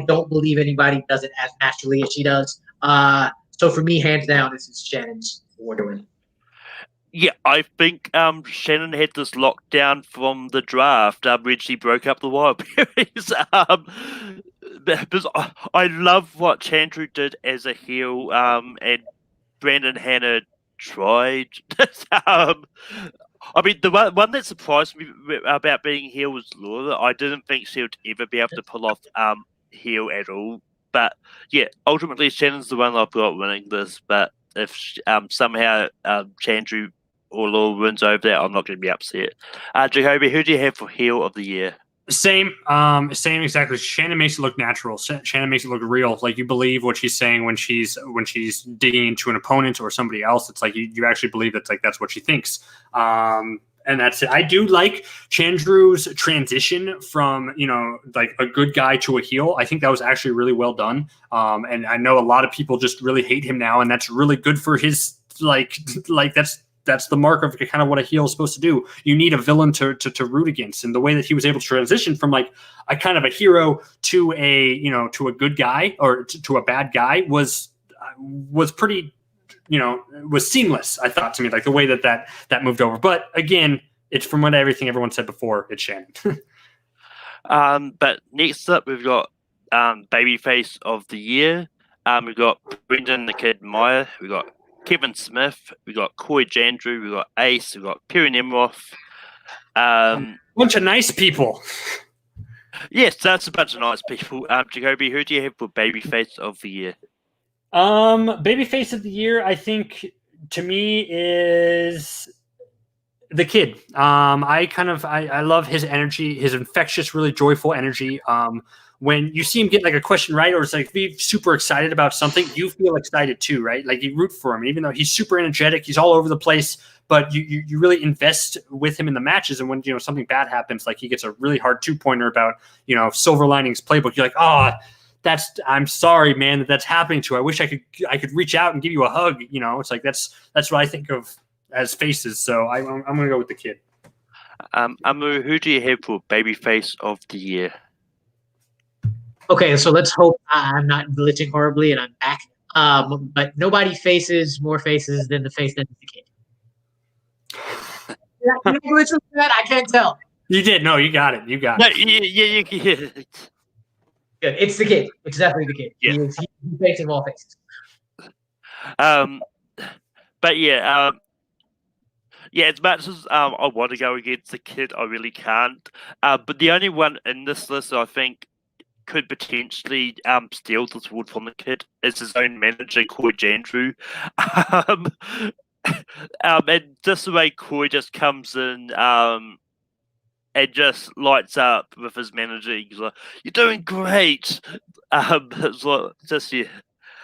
don't believe anybody does it as naturally as she does. So for me, hands down, this is Shannon's award to win. Yeah, I think Shannon had this locked down from the draft when she broke up the Wild Berries. Because I love what Chandru did as a heel, and Brandon Hanna tried. I mean, the one that surprised me about being heel was Laura. I didn't think she would ever be able to pull off heel at all. But yeah, ultimately Shannon's the one I've got winning this. But if somehow Chandru or Laura wins over that, I'm not going to be upset. Jacoby, who do you have for heel of the year? Same, same exactly. Shannon makes it look natural. Shannon makes it look real. Like you believe what she's saying when she's digging into an opponent or somebody else. It's like you actually believe that's what she thinks. And that's it. I do like Chandru's transition from like a good guy to a heel. I think that was actually really well done. And I know a lot of people just really hate him now, and that's really good for his like that's the mark of kind of what a heel is supposed to do. You need a villain to root against, and the way that he was able to transition from like a kind of a hero to to a good guy or to a bad guy was pretty, was seamless. I thought to me, like the way that moved over. But again, it's from everything everyone said before. It's Shannon. But next up, we've got Babyface of the Year. We've got Brendan the Kid Meyer. We've got Kevin Smith, we got Coy Jandreau, we got Ace, we got Perry Nemroff. Bunch of nice people. Yes, that's a bunch of nice people. Jacoby, who do you have for Babyface of the Year? Babyface of the Year, I think to me is the Kid. I love his energy, his infectious, really joyful energy. When you see him get like a question right, or it's like be super excited about something, you feel excited too, right? Like you root for him, even though he's super energetic, he's all over the place, but you really invest with him in the matches. And when something bad happens, like he gets a really hard 2-pointer about Silver Linings Playbook, you're like, oh, I'm sorry, man, that's happening to you. I wish I could reach out and give you a hug. It's like that's what I think of as faces. So I'm gonna go with the Kid. Amaru, who do you have for Babyface of the Year? Okay, so let's hope I'm not glitching horribly and I'm back. But nobody faces more faces than the face that is the Kid. Did I glitch with that? I can't tell. You did. No, you got it. You got it. Yeah. Good. It's the Kid. It's definitely the Kid. Yeah. He's facing all faces. But yeah, as much as I want to go against the Kid, I really can't. But the only one in this list I think could potentially steal this award from the Kid is his own manager, Coy Jandreau. And just the way Coy just comes in and just lights up with his manager. He's like, "You're doing great." It's like, just yeah.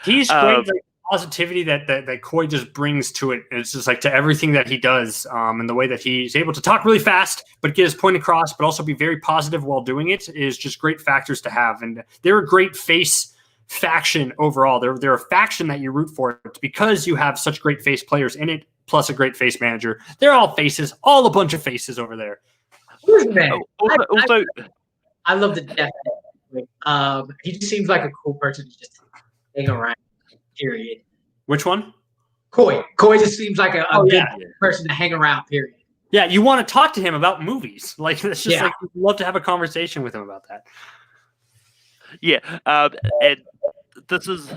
He's great. Like, positivity that Coy just brings to it. It's just like to everything that he does, and the way that he's able to talk really fast but get his point across, but also be very positive while doing it is just great factors to have. And they're a great face faction overall. They're a faction that you root for. It's because you have such great face players in it, plus a great face manager. They're all faces, all a bunch of faces over there. Also, I love the death. He just seems like a cool person to just hang around. Period. Which one? Coy. Coy just seems like a good person to hang around. Period. Yeah, you want to talk to him about movies. Like it's just like you'd love to have a conversation with him about that. Yeah, and this is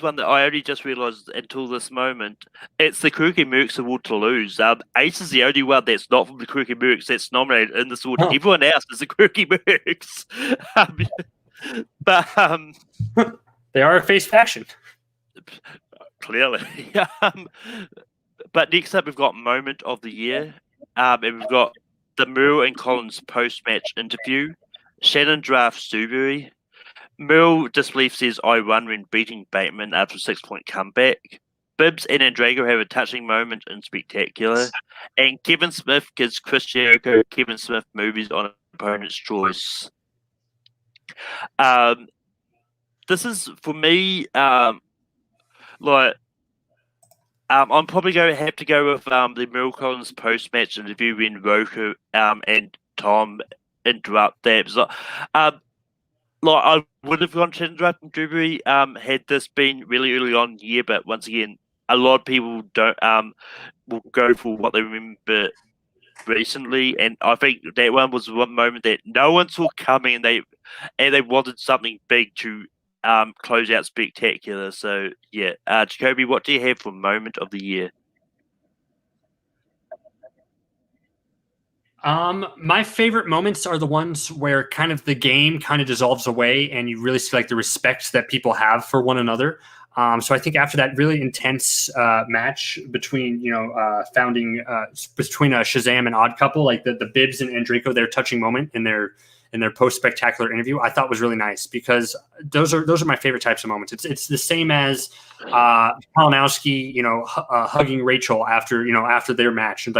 one that I only just realised until this moment. It's the Crookie Mercs Award to lose. Ace is the only one that's not from the Crookie Mercs that's nominated in this award. Oh. Everyone else is the Crookie Mercs. But they are a face faction. Clearly. But next up, we've got Moment of the Year. And we've got the Merle and Collins post-match interview. Shannon drafts Dewberry. Merle disbelief says I won when beating Bateman after a 6-point comeback. Bibbs and Andrago have a touching moment in Spectacular. And Kevin Smith gives Chris Jericho Kevin Smith movies on opponent's choice. This is, for me, I'm probably going to have to go with the Merle Collins post-match interview when Roku and Tom interrupt that. I would have gone to interrupt Dewberry had this been really early on in the year, but once again, a lot of people don't will go for what they remember recently, and I think that one was one moment that no one saw coming, and they wanted something big to close out Spectacular. So yeah, Jacoby, what do you have for Moment of the Year? My favorite moments are the ones where kind of the game kind of dissolves away and you really see like the respect that people have for one another. So I think after that really intense match between between Shazam and Odd Couple, like the Bibbs and Draco, their touching moment in their post spectacular interview, I thought was really nice, because those are my favorite types of moments. It's the same as Kalinowski, hugging Rachel after their match, and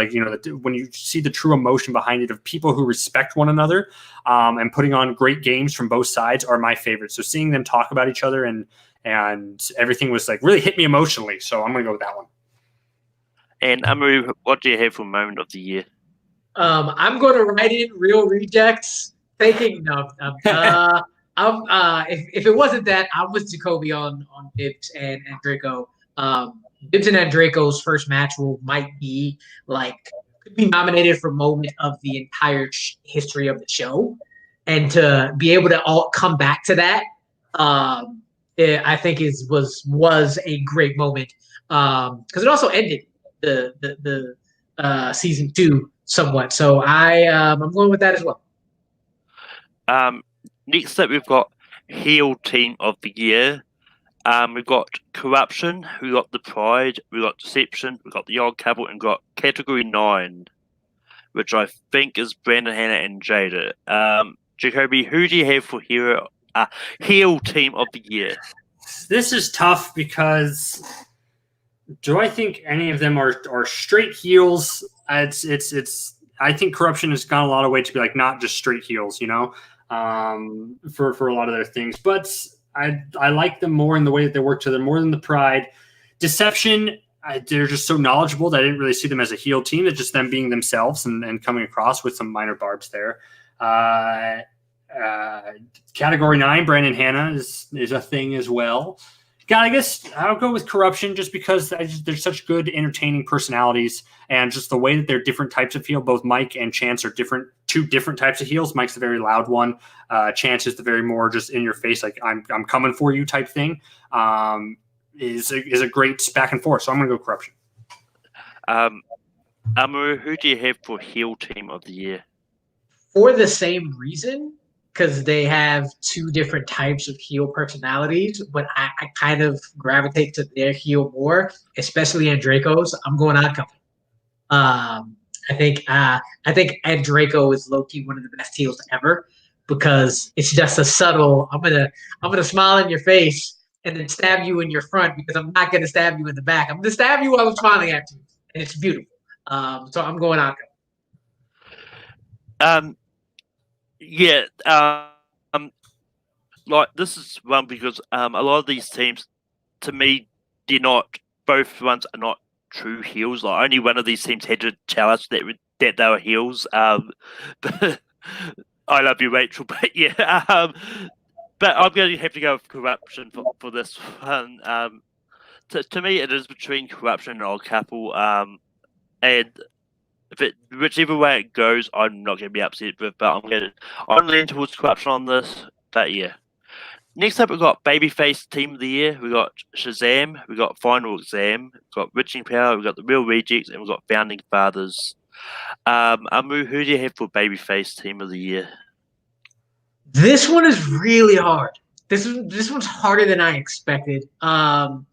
when you see the true emotion behind it of people who respect one another and putting on great games from both sides are my favorite. So seeing them talk about each other and everything was like really hit me emotionally. So I'm gonna go with that one. And Amaru, what do you have for moment of the year? I'm going to write in Real Rejects. Thinking if it wasn't that, I was Jacoby on Bibbs and Draco. Bibbs and Draco's first match might be could be nominated for moment of the entire history of the show, and to be able to all come back to that, I think was a great moment, because it also ended the season 2 somewhat. So I'm going with that as well. Next up, we've got heel team of the year. We've got Corruption, we got The Pride, we got Deception, we got The Odd Couple, and got Category 9, which I think is Brandon, Hannah, and Jada. Jacoby, who do you have for heel team of the year? This is tough, because do I think any of them are straight heels? It's I think Corruption has gone a lot of way to be not just straight heels, for a lot of their things, but I like them more in the way that they work together more than The Pride. Deception, they're just so knowledgeable that I didn't really see them as a heel team. It's just them being themselves and coming across with some minor barbs there. Category 9, Brandon Hannah is a thing as well. God, I guess I'll go with Corruption, just because they're such good, entertaining personalities, and just the way that they're different types of heel. Both Mike and Chance are two different types of heels. Mike's the very loud one. Chance is the very more just in your face, like I'm coming for you type thing. Is a great back and forth. So I'm going to go Corruption. Amaru, who do you have for heel team of the year? For the same reason, because they have two different types of heel personalities, but I kind of gravitate to their heel more, especially Draco's. I'm going Odd Couple. I think Draco is low-key one of the best heels ever, because it's just a subtle, I'm gonna smile in your face and then stab you in your front, because I'm not gonna stab you in the back. I'm gonna stab you while I'm smiling at you, and it's beautiful. So I'm going Odd Couple. Yeah, this is one because a lot of these teams, to me, both ones are not true heels. Only one of these teams had to tell us that they were heels. But I love you, Rachel, but yeah. But I'm going to have to go with Corruption for this one. To me, it is between Corruption and Odd Couple. And whichever way it goes, I'm not going to be upset with, but I'm leaning towards Corruption on this. But yeah. Next up, we've got Babyface Team of the Year. We got Shazam. We got Final Exam. We've got Reaching Power. We've got The Real Rejects, and we've got Founding Fathers. Amu, who do you have for Babyface Team of the Year? This one is really hard. This one's harder than I expected. And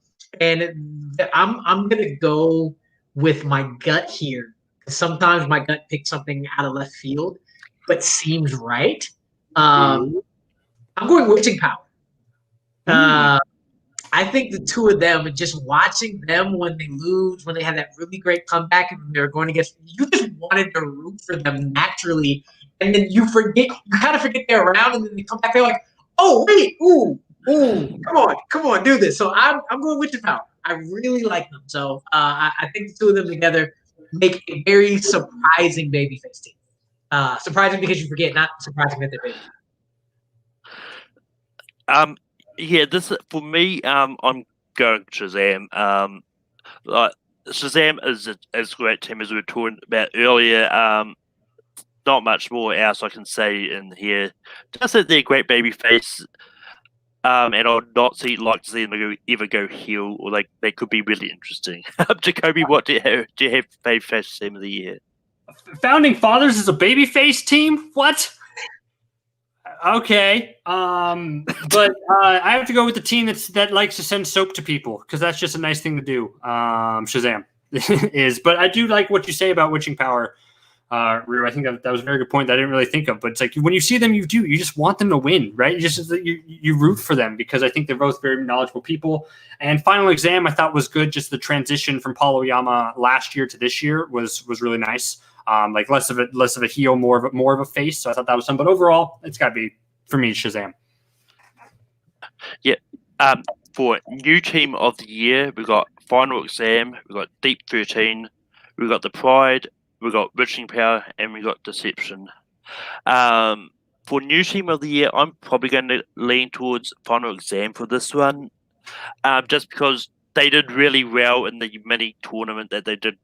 I'm gonna go with my gut here. Sometimes my gut picks something out of left field, but seems right. I'm going Witching Power. I think the two of them, and just watching them when they lose, when they had that really great comeback and they were going against, you just wanted to root for them naturally. And then you kind of forget they're around, and then they come back, they're like, oh, wait, ooh, come on, do this. So I'm going Witching Power. I really like them. So I think the two of them together make a very surprising babyface team. Surprising because you forget, not surprising that they're baby. Yeah, this for me. I'm going Shazam. Shazam is a great team, as we were talking about earlier. Not much more else I can say in here. Just that they're a great babyface. And I'd not like to see them ever go heel, or they could be really interesting. Jacoby, what do you have babyface team of the year? Founding Fathers is a babyface team? What? Okay. But I have to go with the team that likes to send soap to people because that's just a nice thing to do. Shazam is, but I do like what you say about witching power. Rue, I think that was a very good point that I didn't really think of. But it's like when you see them, you just want them to win, right? You root for them because I think they're both very knowledgeable people. And Final Exam I thought was good. Just the transition from Paul Oyama last year to this year was really nice. Like less of a heel, more of a face. So I thought that was fun. But overall, it's got to be for me Shazam. Yeah. For new team of the year, we got Final Exam, we got Deep 13, we got The Pride, we got Witching Power, and we got Deception. For new team of the year, I'm probably going to lean towards Final Exam for this one, just because they did really well in the mini tournament that they did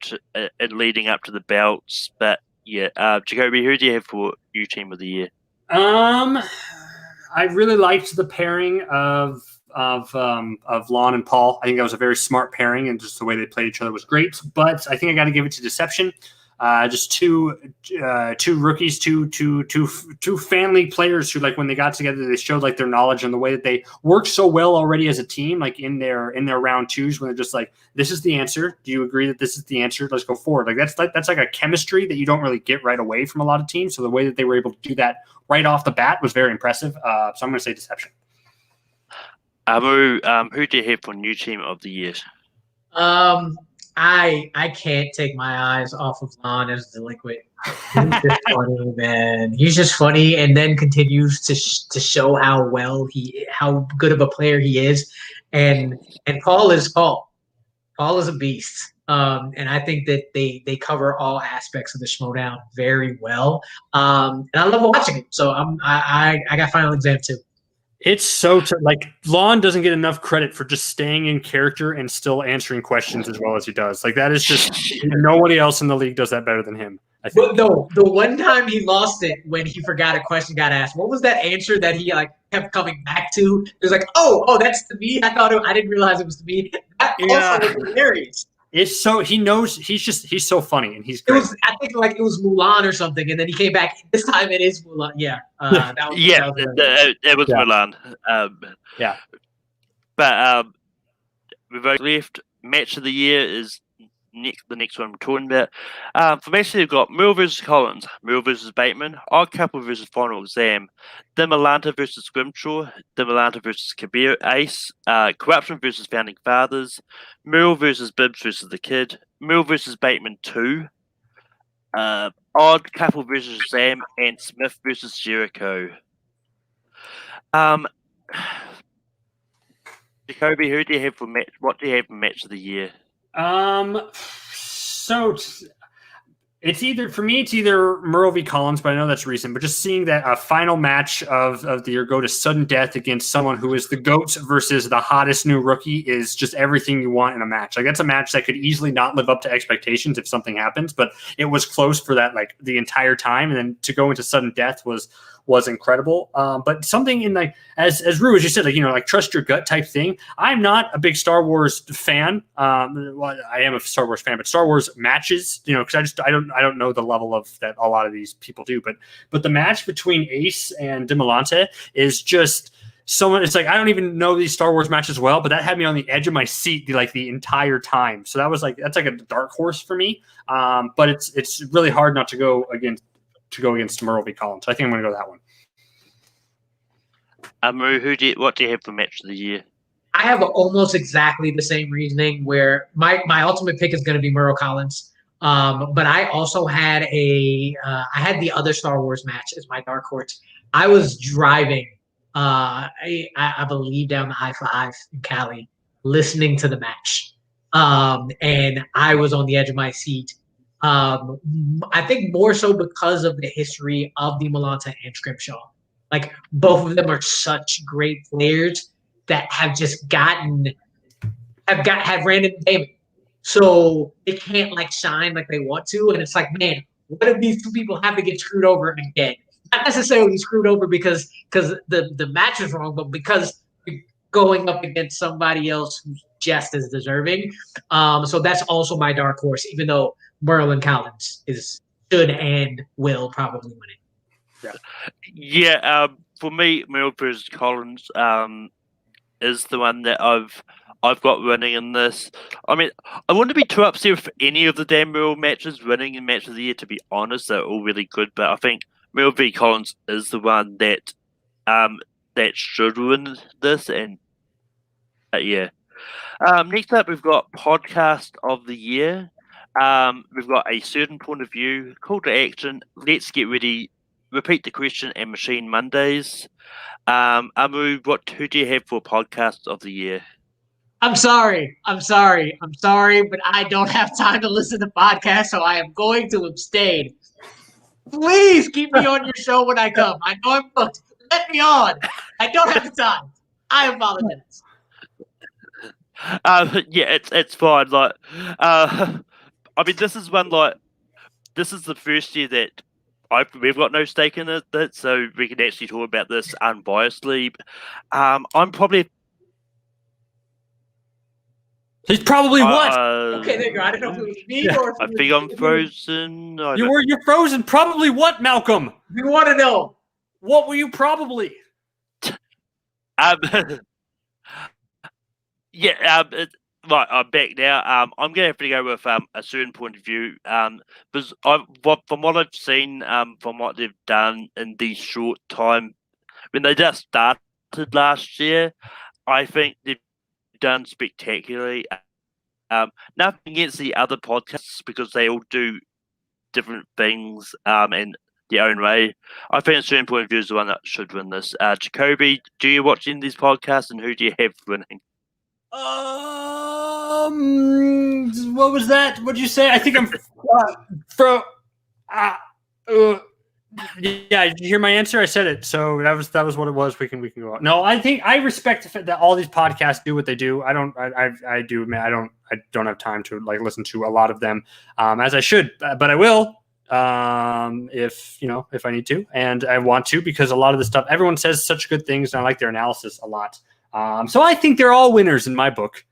leading up to the belts. But yeah, Jacoby, who do you have for new team of the year? I really liked the pairing of Lon and Paul. I think that was a very smart pairing, and just the way they played each other was great. But I think I got to give it to Deception. Just two rookies, two family players who, like, when they got together, they showed like their knowledge and the way that they work so well already as a team. Like in their round twos, when they're just like, "This is the answer. Do you agree that this is the answer? Let's go forward." Like that's like a chemistry that you don't really get right away from a lot of teams. So the way that they were able to do that right off the bat was very impressive. So I'm going to say Deception. Amaru, who do you have for new team of the year? I can't take my eyes off of Lon as delinquent. He's just funny, man. He's just funny, and then continues to show how good of a player he is. And Paul is Paul. Paul is a beast. And I think that they cover all aspects of the Schmoedown very well. And I love watching him. So I got Final Exam too. It's so like Lon doesn't get enough credit for just staying in character and still answering questions as well as he does. Like that is just nobody else in the league does that better than him. I think. But no, the one time he lost it when he forgot a question got asked. What was that answer that he like kept coming back to? It was like, oh, that's to me. I didn't realize it was to me. That also was hilarious. It's so he knows he's so funny and he's great. I think like it was Mulan or something, and then he came back. This time it is Mulan. Yeah, it was Mulan. But we've only left match of the year is the next one we're talking about. For match we've got Mill versus Collins, Mill versus Bateman, Odd Couple versus Final Exam, Dimalanta versus Scrimshaw, Dimalanta versus Kabir Ace, Corruption versus Founding Fathers, Mill versus Bibbs versus The Kid, Mill versus Bateman 2, Odd Couple versus Zam, and Smith versus Jericho. Jacoby, who do you have for match? What do you have for match of the year? So it's either Murrow v. Collins, but I know that's recent. But just seeing that final match of the year go to sudden death against someone who is the GOAT versus the hottest new rookie is just everything you want in a match. Like that's a match that could easily not live up to expectations if something happens, but it was close for that like the entire time, and then to go into sudden death was incredible. But something in like as Rue, as you said, like like trust your gut type thing. I'm not a big Star Wars fan. Well, I am a Star Wars fan, but Star Wars matches, because I don't know the level of that a lot of these people do. But the match between Ace and Dimalanta is just someone. It's like I don't even know these Star Wars matches well, but that had me on the edge of my seat the entire time. So that's like a dark horse for me. But it's really hard not to go against Murrow v. Collins. So I think I'm going to go that one. Amaru, what do you have for match of the year? I have almost exactly the same reasoning where my ultimate pick is going to be Murrow Collins. But I also had I had the other Star Wars match as my dark horse. I was driving, I believe down the I-5 in Cali, listening to the match. And I was on the edge of my seat. I think more so because of the history of Dimalanta and Scrimshaw. Like both of them are such great players that have just have random damage. So they can't like shine like they want to. And it's like, man, what if these two people have to get screwed over again? Not necessarily screwed over because the match is wrong, but because going up against somebody else who's just as deserving. So that's also my dark horse, even though Merlin Collins should and will probably win it. Yeah, for me, Merrill versus Collins is the one that I've got winning in this. I mean, I wouldn't be too upset with any of the damn Merrill matches winning in match of the year. To be honest, they're all really good, but I think Merrill v Collins is the one that should win this. And yeah. Next up, we've got podcast of the year. We've got a certain point of view, call to action. Let's get ready. Repeat the question and Machine Mondays. Amaru, who do you have for podcast of the year? I'm sorry, but I don't have time to listen to podcasts, so I am going to abstain. Please keep me on your show when I come. I know I'm booked. Let me on. I don't have the time. I apologize. Yeah, it's fine. Like, I mean, this is the first year that we've got no stake in it, so we can actually talk about this unbiasedly. I'm probably. He's probably what? Okay, there you go. I didn't know if it was me or. I think I'm frozen. You're frozen. Probably what, Malcolm? We want to know. What were you probably? Yeah. Right, I'm back now. I'm gonna have to go with a certain point of view. Because from what I've seen, from what they've done in the short time when they just started last year, I think they've done spectacularly. Nothing against the other podcasts because they all do different things in their own way. I think a certain point of view is the one that should win this. Jacoby, do you watch any of these podcasts, and who do you have winning? What was that? What did you say? I think I'm yeah, did you hear my answer? I said it, so that was what it was. We can go on. No, I think I respect the fact that all these podcasts do what they do. I do, man. I don't have time to listen to a lot of them as I should, but I will if I need to, and I want to, because a lot of the stuff everyone says such good things, and I like their analysis a lot. So I think they're all winners in my book.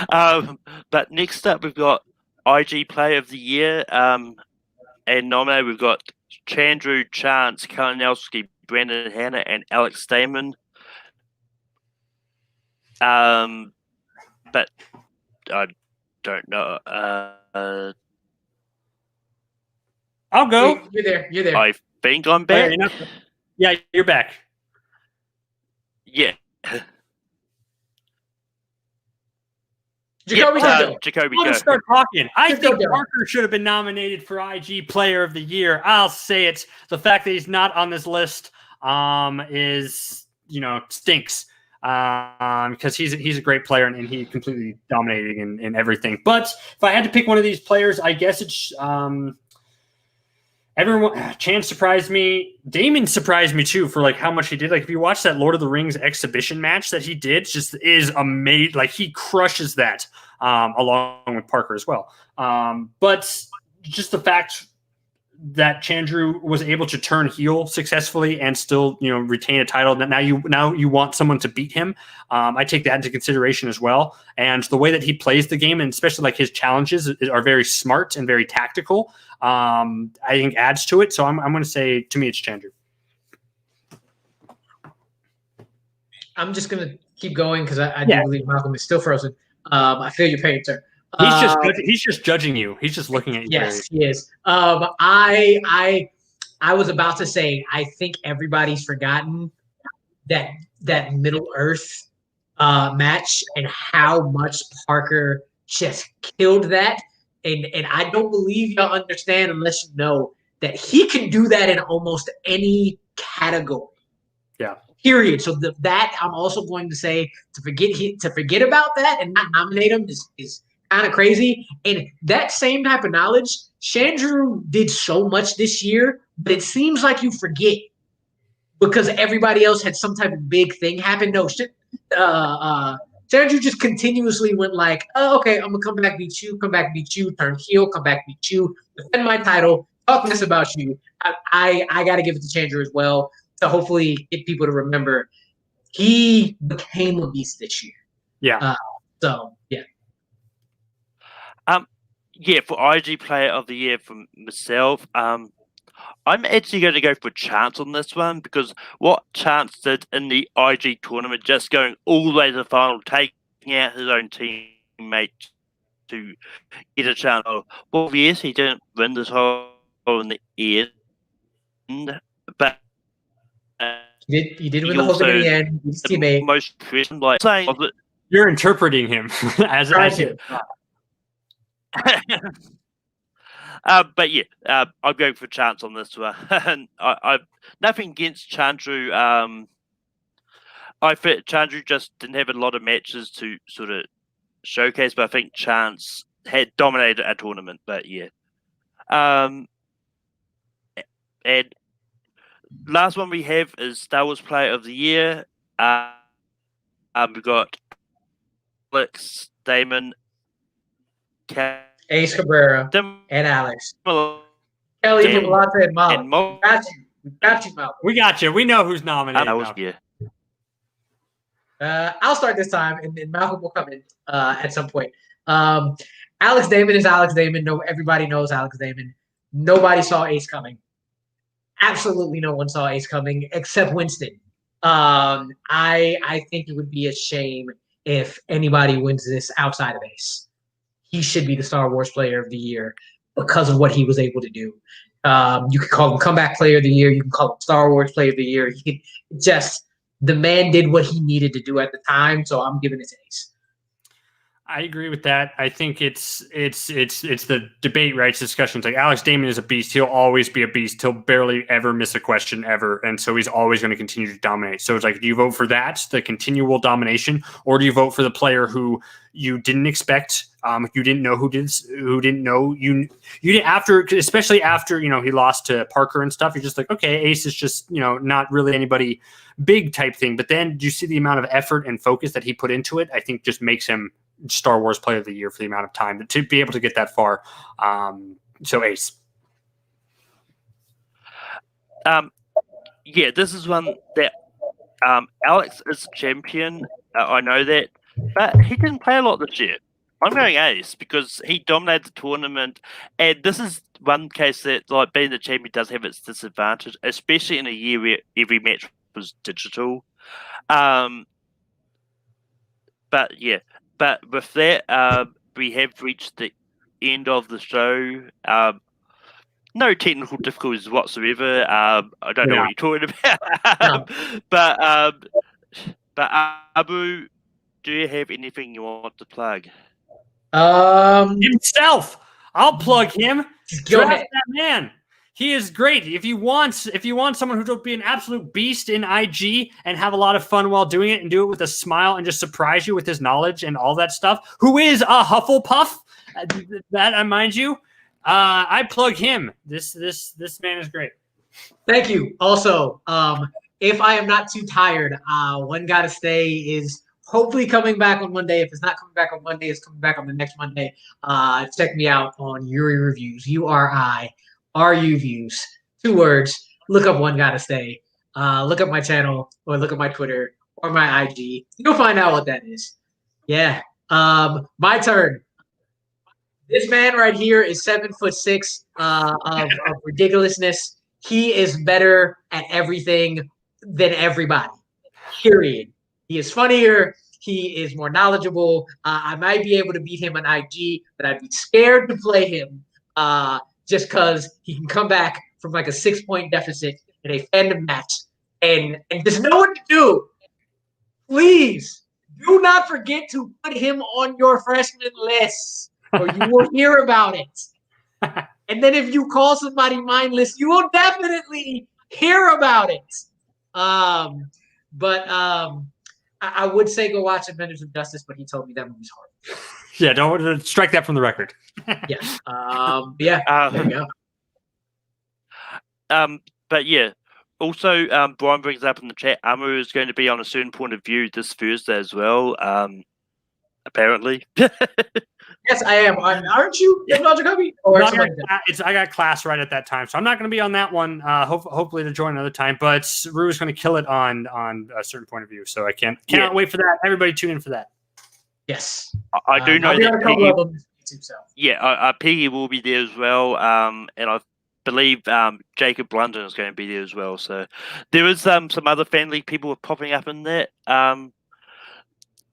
But next up, we've got IG Player of the Year, and nominated we've got Chandru, Chance, Kalinowski, Brandon Hanna, and Alex Damon. But I don't know. I'll go. You're there. I think I'm back. Yeah, you're back. Yeah. Jacoby, Jacoby, go. Start talking. I think go. Parker should have been nominated for IG Player of the Year. I'll say it. The fact that he's not on this list is stinks. Because he's a great player and he completely dominating in everything. But if I had to pick one of these players, I guess it's everyone. Chance surprised me. Damon surprised me too for how much he did. If you watch that Lord of the Rings exhibition match that he did, just is amazing. He crushes that along with Parker as well. But just the fact that Chandru was able to turn heel successfully and still, retain a title. That now you want someone to beat him. I take that into consideration as well. And the way that he plays the game, and especially his challenges, are very smart and very tactical. I think adds to it. So I'm going to say, to me, it's Chandru. I'm just going to keep going because I do believe Malcolm is still frozen. I feel your pain, sir. He's just judging you. He's just looking at you. Yes, he is. I was about to say, I think everybody's forgotten that Middle Earth match and how much Parker just killed that. And I don't believe y'all understand unless you know that he can do that in almost any category. Yeah. Period. So that I'm also going to say to forget about that and not nominate him is kind of crazy. And that same type of knowledge, Chandru did so much this year, but it seems like you forget because everybody else had some type of big thing happen. No, Chandru just continuously went oh, okay, I'm gonna come back beat you, turn heel, come back beat you, defend my title, talk this about you. I got to give it to Chandru as well to hopefully get people to remember he became a beast this year. Yeah. So yeah. Yeah, for IG Player of the Year for myself, I'm actually going to go for Chance on this one because what Chance did in the IG tournament, just going all the way to the final, taking out his own teammate to get a chance. Well, yes, he didn't win this whole in the end, but He did win the whole thing in the end. His teammate. Most question, like saying, You're interpreting him as to. but yeah, I'm going for Chance on this one. I've nothing against Chandru. I think Chandru just didn't have a lot of matches to sort of showcase, but I think Chance had dominated a tournament. But yeah, and last one we have is Star Wars Player of the Year. We've got Alex, Damon, Ace Cabrera, and Alex. Kelly Pimalata and Mal. We got you, Mal. We got you. We know who's nominated. I'll start this time, and then Malcolm will come in at some point. Alex Damon is Alex Damon. No, everybody knows Alex Damon. Nobody saw Ace coming. Absolutely no one saw Ace coming except Winston. I think it would be a shame if anybody wins this outside of Ace. He should be the Star Wars Player of the Year because of what he was able to do. You could call him Comeback Player of the Year. You can call him Star Wars Player of the Year. He could just the man did what he needed to do at the time. So I'm giving it to Ace. I agree with that. I think it's the debate, right? It's discussions like Alex Damon is a beast. He'll always be a beast. He'll barely ever miss a question ever. And so he's always going to continue to dominate. So it's like, do you vote for that, the continual domination, or do you vote for the player who you didn't expect? You didn't know who didn't know you didn't after, especially after, he lost to Parker and stuff. You're just like, okay, Ace is just, not really anybody big type thing. But then do you see the amount of effort and focus that he put into it? I think just makes him Star Wars Player of the Year for the amount of time to be able to get that far. So Ace. Yeah, this is one that Alex is champion. I know that, but he didn't play a lot this year. I'm going Ace because he dominated the tournament, and this is one case that, like, being the champion does have its disadvantage, especially in a year where every match was digital. But yeah. But with that, we have reached the end of the show. No technical difficulties whatsoever. I don't know what you're talking about. But Abu, do you have anything you want to plug? Himself. I'll plug him. Draft that man. He is great. If you want someone who will be an absolute beast in IG and have a lot of fun while doing it and do it with a smile and just surprise you with his knowledge and all that stuff, who is a Hufflepuff, that I mind you, I plug him. This man is great. Thank you. Also, if I am not too tired, One Gotta Stay is hopefully coming back on Monday. If it's not coming back on Monday, it's coming back on the next Monday. Check me out on Yuri Reviews, URI-RU Views, 2 words. Look up One Gotta Stay. Look up my channel or look at my Twitter or my IG. You'll find out what that is. Yeah. My turn. This man right here is 7'6" of ridiculousness. He is better at everything than everybody. Period. He is funnier. He is more knowledgeable. I might be able to beat him on IG, but I'd be scared to play him just because he can come back from like a 6-point deficit in a fandom match and just know what to do. Please do not forget to put him on your freshman list or you will hear about it. And then if you call somebody mindless, you will definitely hear about it. But I would say go watch Avengers of Justice, but he told me that movie's hard. Yeah, don't strike that from the record. Yeah. There you go. But yeah. Also, Brian brings up in the chat, Amaru is going to be on a certain point of view this Thursday as well. Apparently. Yes, I am. Aren't you? Jacoby? Or I got class right at that time, so I'm not going to be on that one. Hopefully to join another time. But Rue is going to kill it on a certain point of view, so I cannot wait for that. Everybody tune in for that. Yes, I do know that. Piggy, Piggy will be there as well, and believe Jacob London is going to be there as well. So there is some other fan league people popping up in that.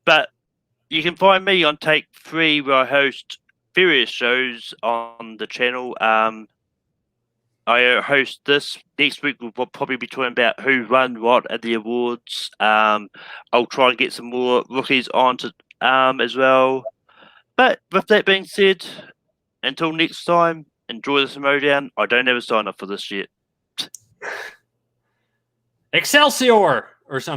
But you can find me on Take 3, where I host various shows on the channel. I host this. Next week we'll probably be talking about who won what at the awards. I'll try and get some more rookies on to as well. But with that being said, until next time, enjoy the Schmoedown. I don't have a sign up for this yet. Excelsior or something.